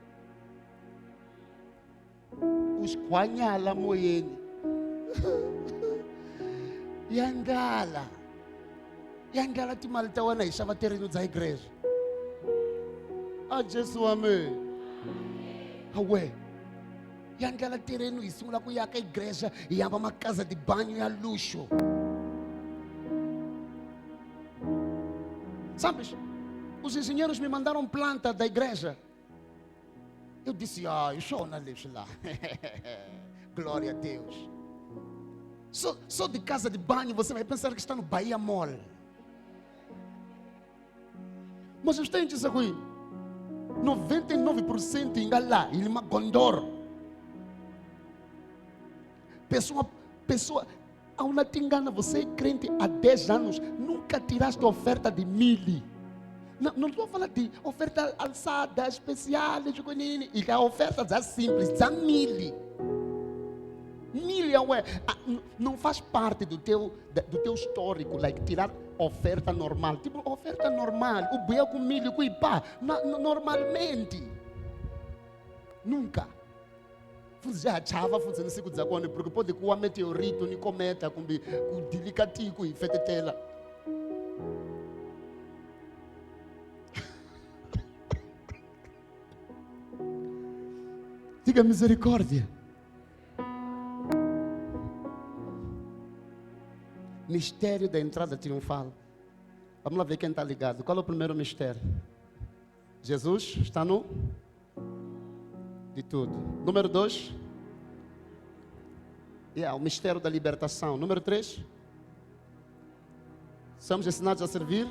Os quanhala moyeni. Yangala timalita wana ishava terreno da igreja. Ah, Jesus amém. Awe. Yangala terreno isungula kuyaka igreja e aba uma casa de banho ya luxo. Sabes, os engenheiros me mandaram planta da igreja. Eu disse, isso não deixa lá. Glória a Deus. Só de casa de banho você vai pensar que está no Bahia Mall. Mas eu estou em dizer aqui, 99% em lá, em uma gondor. Pessoa, ao não te engana, você é crente há 10 anos, nunca tiraste oferta de 1000. Não estou a falar de oferta alçada, especial, e a oferta já simples, já 1000. 1000 não faz parte do teu histórico, tirar oferta normal. Tipo, oferta normal, o buia com 1000, com ipá, normalmente. Nunca. Já estava fazendo isso porque pode com o meteorito, nem cometa, com delicatico e fetetela. Diga misericórdia. Mistério da entrada triunfal. Vamos lá ver quem está ligado. Qual é o primeiro mistério? Jesus está no de tudo. Número 2. O mistério da libertação. Número 3. Somos ensinados a servir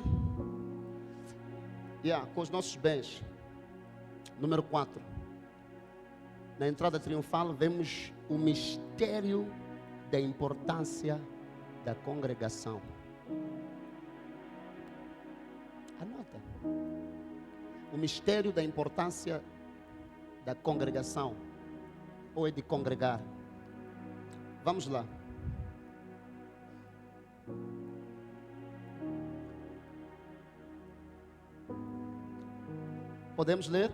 com os nossos bens. Número 4. Na entrada triunfal vemos o mistério da importância da congregação. Anota. O mistério da importância da congregação, ou é de congregar. Vamos lá. Podemos ler?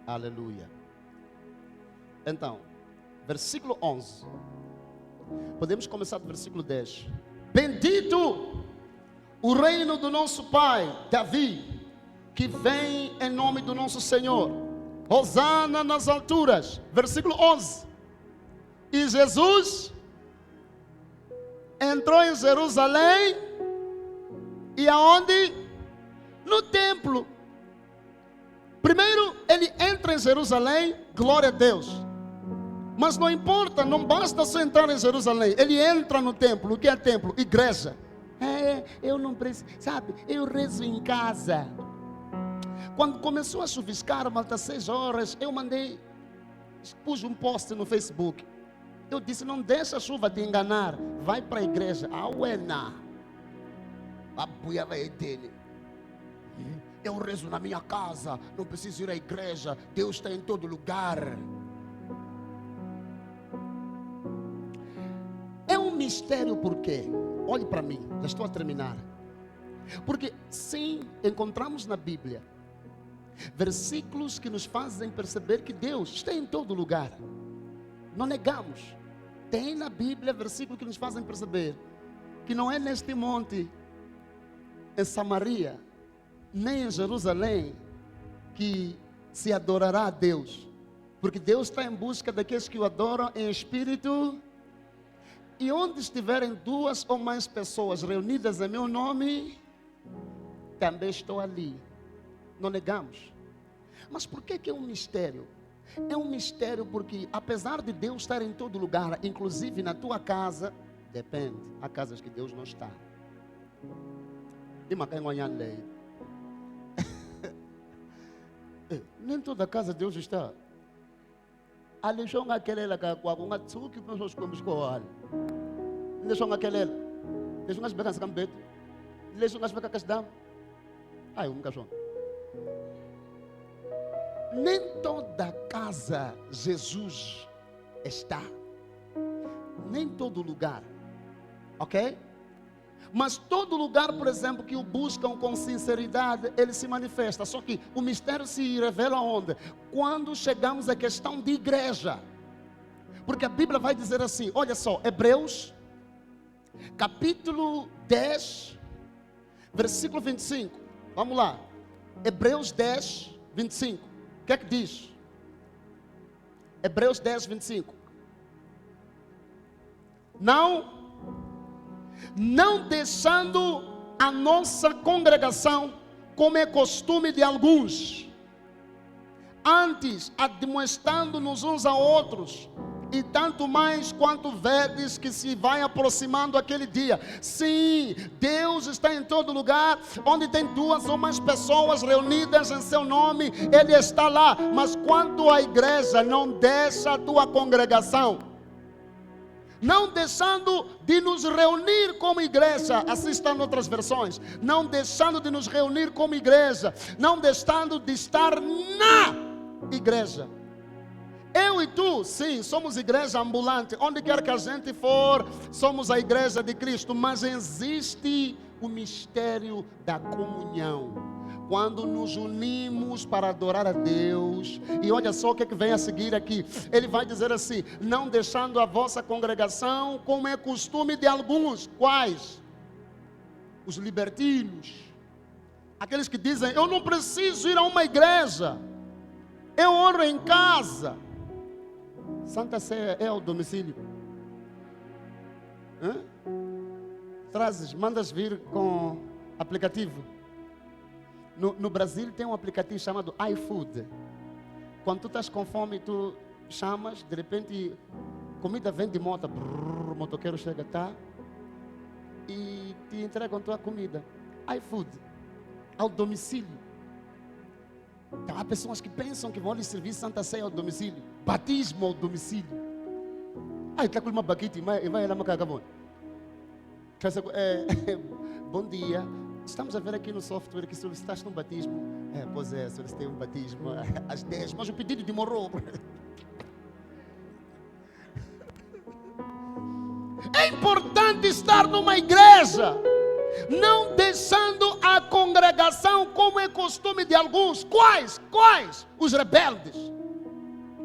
Aleluia. Então, versículo 11. Podemos começar do versículo 10. Bendito o reino do nosso pai Davi, que vem em nome do nosso Senhor. Hosana nas alturas. Versículo 11. E Jesus entrou em Jerusalém. E aonde? No templo. Primeiro ele entra em Jerusalém. Glória a Deus. Mas não importa, não basta só entrar em Jerusalém. Ele entra no templo. O que é templo? Igreja. Eu não preciso, sabe? Eu rezo em casa. Quando começou a chuviscar, malta 6 horas, eu pus um post no Facebook. Eu disse, não deixa a chuva te enganar. Vai para a igreja. Auena. A buia vai dele. Eu rezo na minha casa. Não preciso ir à igreja. Deus está em todo lugar. É um mistério por quê? Olhe para mim. Já estou a terminar. Porque sim, encontramos na Bíblia versículos que nos fazem perceber que Deus está em todo lugar. Não negamos. Tem na Bíblia versículos que nos fazem perceber que não é neste monte, em Samaria, nem em Jerusalém, que se adorará a Deus. Porque Deus está em busca daqueles que o adoram em espírito. E onde estiverem 2 ou mais pessoas reunidas em meu nome, também estou ali. Não negamos. Mas por que é um mistério? É um mistério porque, apesar de Deus estar em todo lugar, inclusive na tua casa, depende, há casas que Deus não está. Nem toda casa Deus está. Ali só aquele lá que com uma tsuki que nós comemos com ele. Nem só aquele. Deixa nós pegar esse campeto. Deixa nós pegar casdam. Ai, cachorro. Nem toda casa Jesus está. Nem todo lugar. Ok? Mas todo lugar, por exemplo, que o buscam com sinceridade, ele se manifesta. Só que o mistério se revela onde? Quando chegamos à questão de igreja. Porque a Bíblia vai dizer assim, olha só, Hebreus, capítulo 10, versículo 25. Vamos lá. Hebreus 10, 25. O que é que diz? Hebreus 10, 25. Não deixando a nossa congregação, como é costume de alguns, antes admoestando-nos uns a outros, e tanto mais quanto vedes que se vai aproximando aquele dia. Sim, Deus está em todo lugar, onde tem 2 ou mais pessoas reunidas em seu nome, Ele está lá. Mas quanto à igreja, não deixa a tua congregação, não deixando de nos reunir como igreja, assim está em outras versões, não deixando de nos reunir como igreja, não deixando de estar na igreja. Eu e tu, sim, somos igreja ambulante, onde quer que a gente for, somos a igreja de Cristo, mas existe o mistério da comunhão, quando nos unimos para adorar a Deus. E olha só o que vem a seguir aqui, ele vai dizer assim, não deixando a vossa congregação, como é costume de alguns. Quais? Os libertinos, aqueles que dizem, eu não preciso ir a uma igreja, eu oro em casa. Santa Ceia é ao domicílio. Trazes, mandas vir com aplicativo. No Brasil tem um aplicativo chamado iFood. Quando tu estás com fome, tu chamas, de repente, comida vem de moto, o motoqueiro chega, tá? E te entregam tua comida. iFood, ao domicílio. Então, há pessoas que pensam que vão lhe servir Santa Ceia ao domicílio, batismo ao domicílio. Aí está com uma baquete e vai lá macaca bom. Bom dia, estamos a ver aqui no software que solicitaste um batismo. Pois é, solicitei um batismo às 10, mas o pedido demorou. É importante estar numa igreja, não deixando a congregação como é costume de alguns. Quais? Os rebeldes,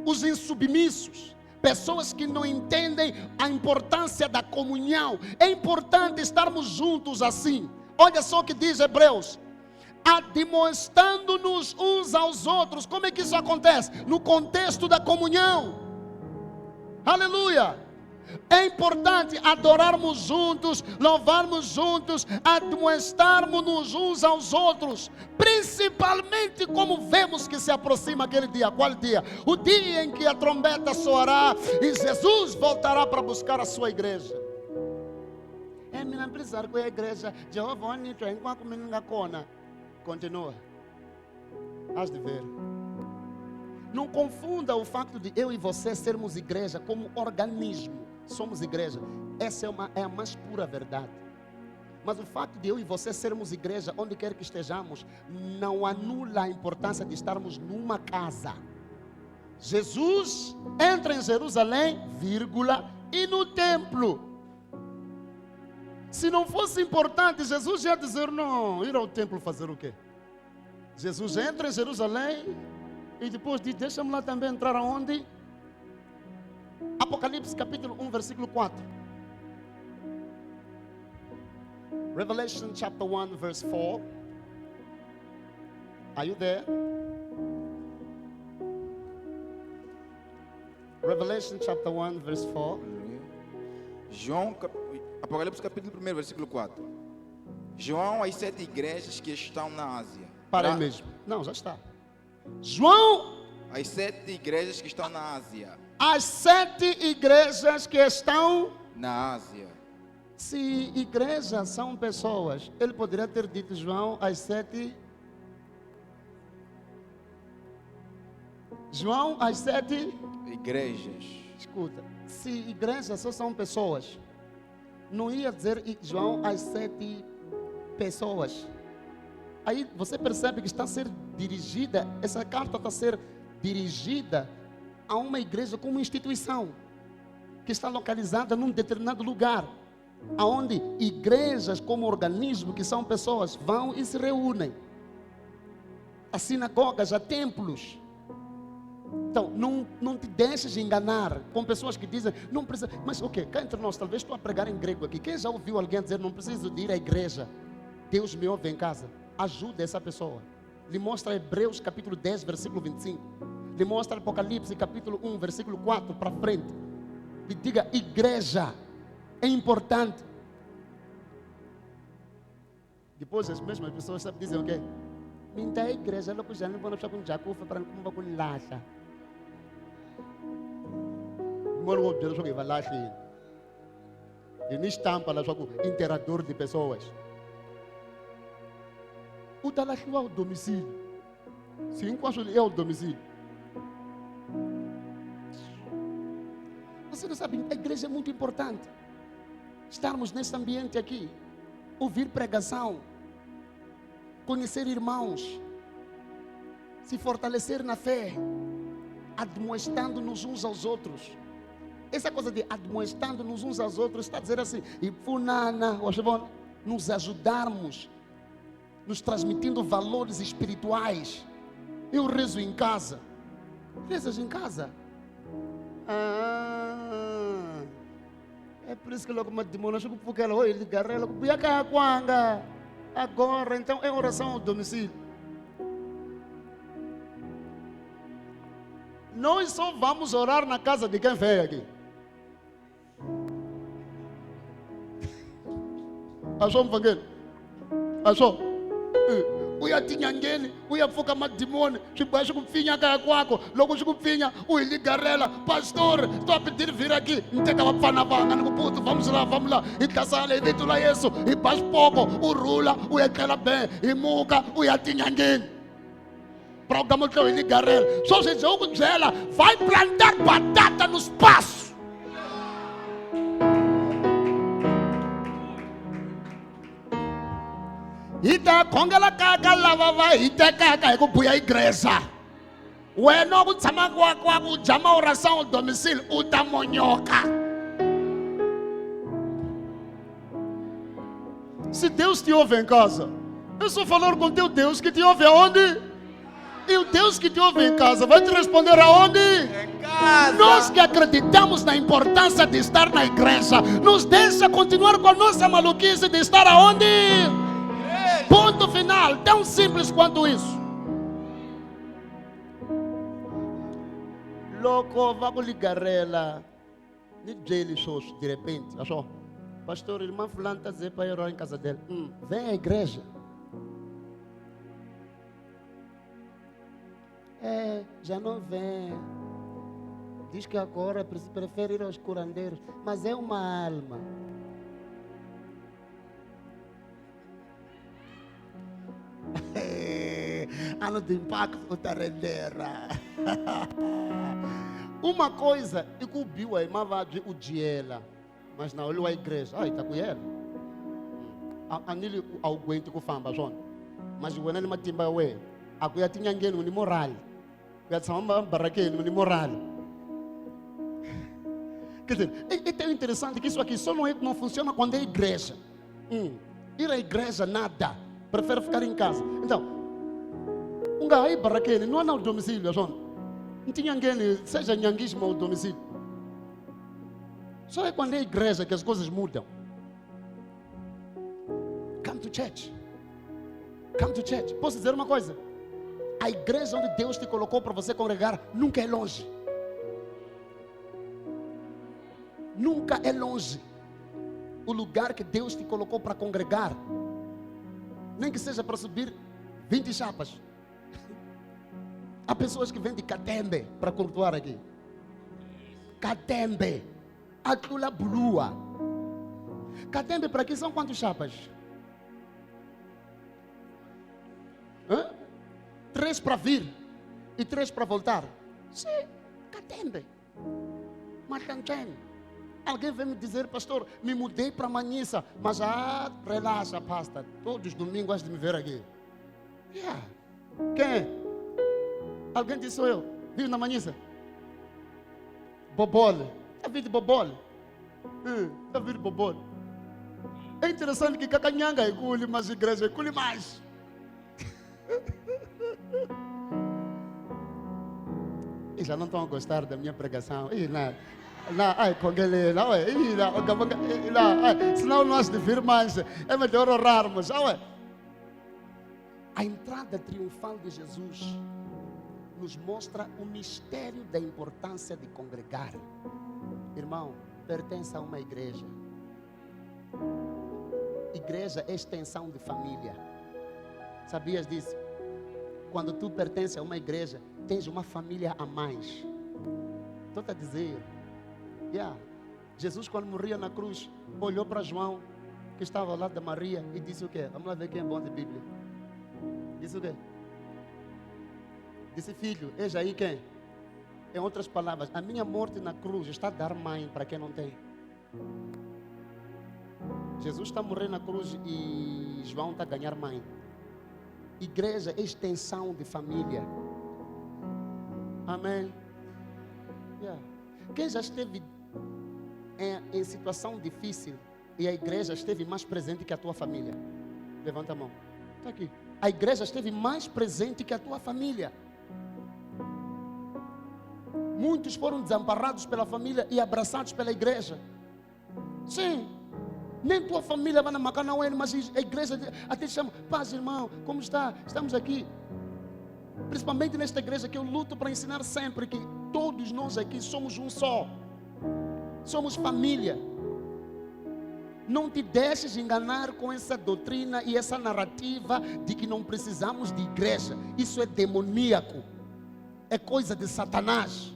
os insubmissos, pessoas que não entendem a importância da comunhão. É importante estarmos juntos assim. Olha só o que diz Hebreus, admoestando-nos uns aos outros. Como é que isso acontece? No contexto da comunhão. Aleluia! É importante adorarmos juntos, louvarmos juntos, admoestarmos-nos uns aos outros, principalmente como vemos que se aproxima aquele dia. Qual dia? O dia em que a trombeta soará e Jesus voltará para buscar a sua igreja. Me não precisar com a igreja. Jeová, continua. Has de ver. Não confunda o facto de eu e você sermos igreja como organismo. Somos igreja. Essa é a mais pura verdade. Mas o facto de eu e você sermos igreja, onde quer que estejamos, não anula a importância de estarmos numa casa. Jesus entra em Jerusalém, vírgula, e no templo. Se não fosse importante, Jesus ia dizer, não, ir ao templo fazer o quê? Jesus entra em Jerusalém e depois diz, deixa-me lá também entrar aonde? Apocalipse capítulo 1, versículo 4. Revelation chapter 1, verse 4. Are you there? Revelation chapter 1, verse 4. Apocalipse capítulo 1, versículo 4. João, as 7 igrejas que estão na Ásia. Para aí mesmo. Não, já está. João, as 7 igrejas que estão na Ásia. As 7 igrejas que estão na Ásia. Se igrejas são pessoas, ele poderia ter dito, João, as 7. João, as 7 igrejas. Escuta, se igrejas só são pessoas, não ia dizer João, as 7 pessoas. Aí você percebe que está a ser dirigida, essa carta está a ser dirigida a uma igreja como instituição, que está localizada num determinado lugar, aonde igrejas como organismo, que são pessoas, vão e se reúnem. As sinagogas, há templos. Então, não te deixes enganar com pessoas que dizem, não precisa, mas ok, cá entre nós, talvez estou a pregar em grego aqui. Quem já ouviu alguém dizer, não preciso de ir à igreja, Deus me ouve em casa? Ajuda essa pessoa. Lhe mostra Hebreus capítulo 10, versículo 25. Lhe mostra Apocalipse capítulo 1, versículo 4 para frente. Lhe diga, igreja é importante. Depois as mesmas pessoas dizem o quê? Minta a igreja, logo já não vou deixar com Jacufa para não vou com lacha. Não vou dizer que vai lacha. E nem estampa lá com interador de pessoas. O talacha é o domicílio. Sim, quase é o domicílio. Você não sabe, a igreja é muito importante. Estarmos nesse ambiente aqui, ouvir pregação, conhecer irmãos, se fortalecer na fé, admoestando-nos uns aos outros. Essa coisa de admoestando-nos uns aos outros está a dizer assim, e funana, nos ajudarmos, nos transmitindo valores espirituais. Eu rezo em casa. Rezas em casa? É por isso que logo me demora, porque ela vai ligar, ela vai agora, então é oração ao domicílio. Nós só vamos orar na casa de quem veio aqui. Achou, Mvangeli? Achou? Uya tinyangeni, uya foka madimoni, chibaixo com finha cara quaco, logo com finha, ui ligarela, pastor, estou a pedir vir aqui, não tem que falar vanga, no puto, vamos lá, e tá sala, e vito lá isso, e faz pouco, o rula, ui aquela bem, e muca, uya tinyangeni. Programa que eu ligarela, só se jogo dela, vai plantar batata no espaço. Ita kongela kaka lavava ita kaka ekubuya igreja. Wena ukutshama kwakho ujama oração ao domicílio utamonhoka. Se Deus te ouve em casa, eu só falar com teu Deus que te ouve aonde? E o Deus que te ouve em casa vai te responder aonde? Em casa. Nós que acreditamos na importância de estar na igreja, nos deixa continuar com a nossa maluquice de estar aonde? Ponto final, tão simples quanto isso. Louco, vamos ligar ela. De repente, achou? Pastor, irmã fulano está dizendo para ir orar em casa dele. Vem à igreja. Já não vem. Diz que agora prefere ir aos curandeiros. Mas é uma alma. ano de impacto da rendeira. Uma coisa, e que o Biu aí, mas o Diela, mas não, olha a igreja, ai, está com ele. Anili aguento com famba, João. Mas o Wenani Matimba, ué, a coisa tinha ninguém no moral. Já samba barraqueiro no moral. Quer dizer, é tão interessante que isso aqui só não funciona quando é igreja. Ir à igreja, nada. Prefere ficar em casa. Então, um gajo aí barraqueiro, não é no domicílio, João. Não tinha ninguém, seja nhanguismo ou domicílio. Só é quando é igreja que as coisas mudam. Come to church. Come to church. Posso dizer uma coisa? A igreja onde Deus te colocou para você congregar nunca é longe. Nunca é longe. O lugar que Deus te colocou para congregar, nem que seja para subir 20 chapas. Há pessoas que vêm de Catembe para cultuar aqui. Catembe. Aquela blua. Catembe para aqui são quantas chapas? 3 para vir e 3 para voltar. Sim, Catembe. Matanquém. Alguém vem me dizer, pastor, me mudei para Manhissa, mas relaxa, pastor. Todos os domingos has de me ver aqui. Yeah. Quem é? Alguém disse, sou eu. Vivo na Manhissa. Bobole. Está vindo de Bobole? Está vindo de Bobole. É interessante que Cacanhanga é cule, mas a igreja é cule mais. E já não estão a gostar da minha pregação. Senão nós de vir mais. É melhor orarmos. A entrada triunfal de Jesus nos mostra o mistério da importância de congregar. Irmão, pertence a uma igreja. Igreja é extensão de família. Sabias disso? Quando tu pertences a uma igreja, tens uma família a mais. Estou a dizer. Jesus, quando morria na cruz, olhou para João, que estava ao lado da Maria, e disse o quê? Vamos lá ver quem é bom de Bíblia. Disse o quê? Disse, filho, eis aí quem? Em outras palavras, a minha morte na cruz está a dar mãe para quem não tem. Jesus está a morrer na cruz e João está a ganhar mãe. Igreja é extensão de família. Amém? Quem já esteve em situação difícil e a igreja esteve mais presente que a tua família? Levanta a mão. Está aqui. A igreja esteve mais presente que a tua família. Muitos foram desamparados pela família e abraçados pela igreja. Sim. Nem tua família vai na Macanauê, mas a igreja até chama, paz, irmão, como está? Estamos aqui. Principalmente nesta igreja que eu luto para ensinar sempre que todos nós aqui somos um só. Somos família. Não te deixes enganar com essa doutrina e essa narrativa de que não precisamos de igreja. Isso é demoníaco. É coisa de Satanás.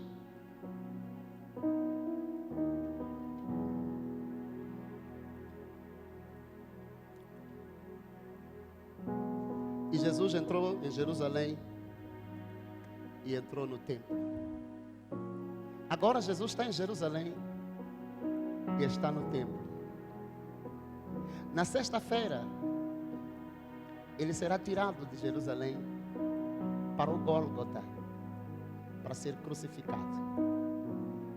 E Jesus entrou em Jerusalém e entrou no templo. Agora Jesus está em Jerusalém e está no templo. Na sexta-feira, ele será tirado de Jerusalém para o Gólgota, para ser crucificado.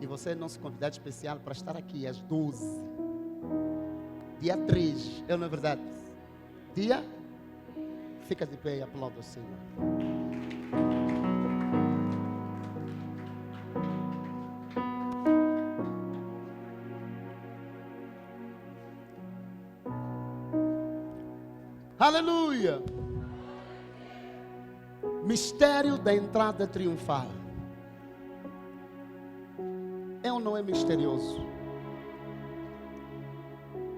E você é nosso convidado especial para estar aqui às 12. Dia 3, não é verdade? Dia? Fica de pé e aplauda o Senhor. Aleluia! Mistério da entrada triunfal. É ou não é misterioso?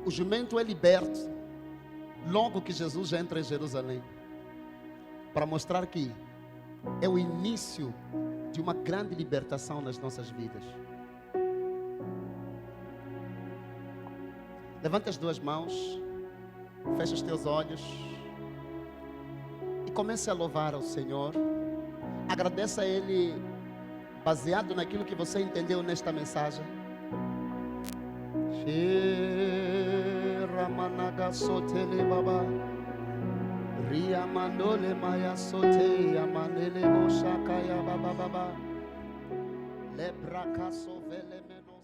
O jumento é liberto logo que Jesus entra em Jerusalém, para mostrar que é o início de uma grande libertação nas nossas vidas. Levanta as duas mãos, fecha os teus olhos e comece a louvar ao Senhor. Agradeça a Ele baseado naquilo que você entendeu nesta mensagem. Ramanaga sotele baba, Ria mandole maya sote, Amanele moshaka ya baba baba, Lebraka sovele meno.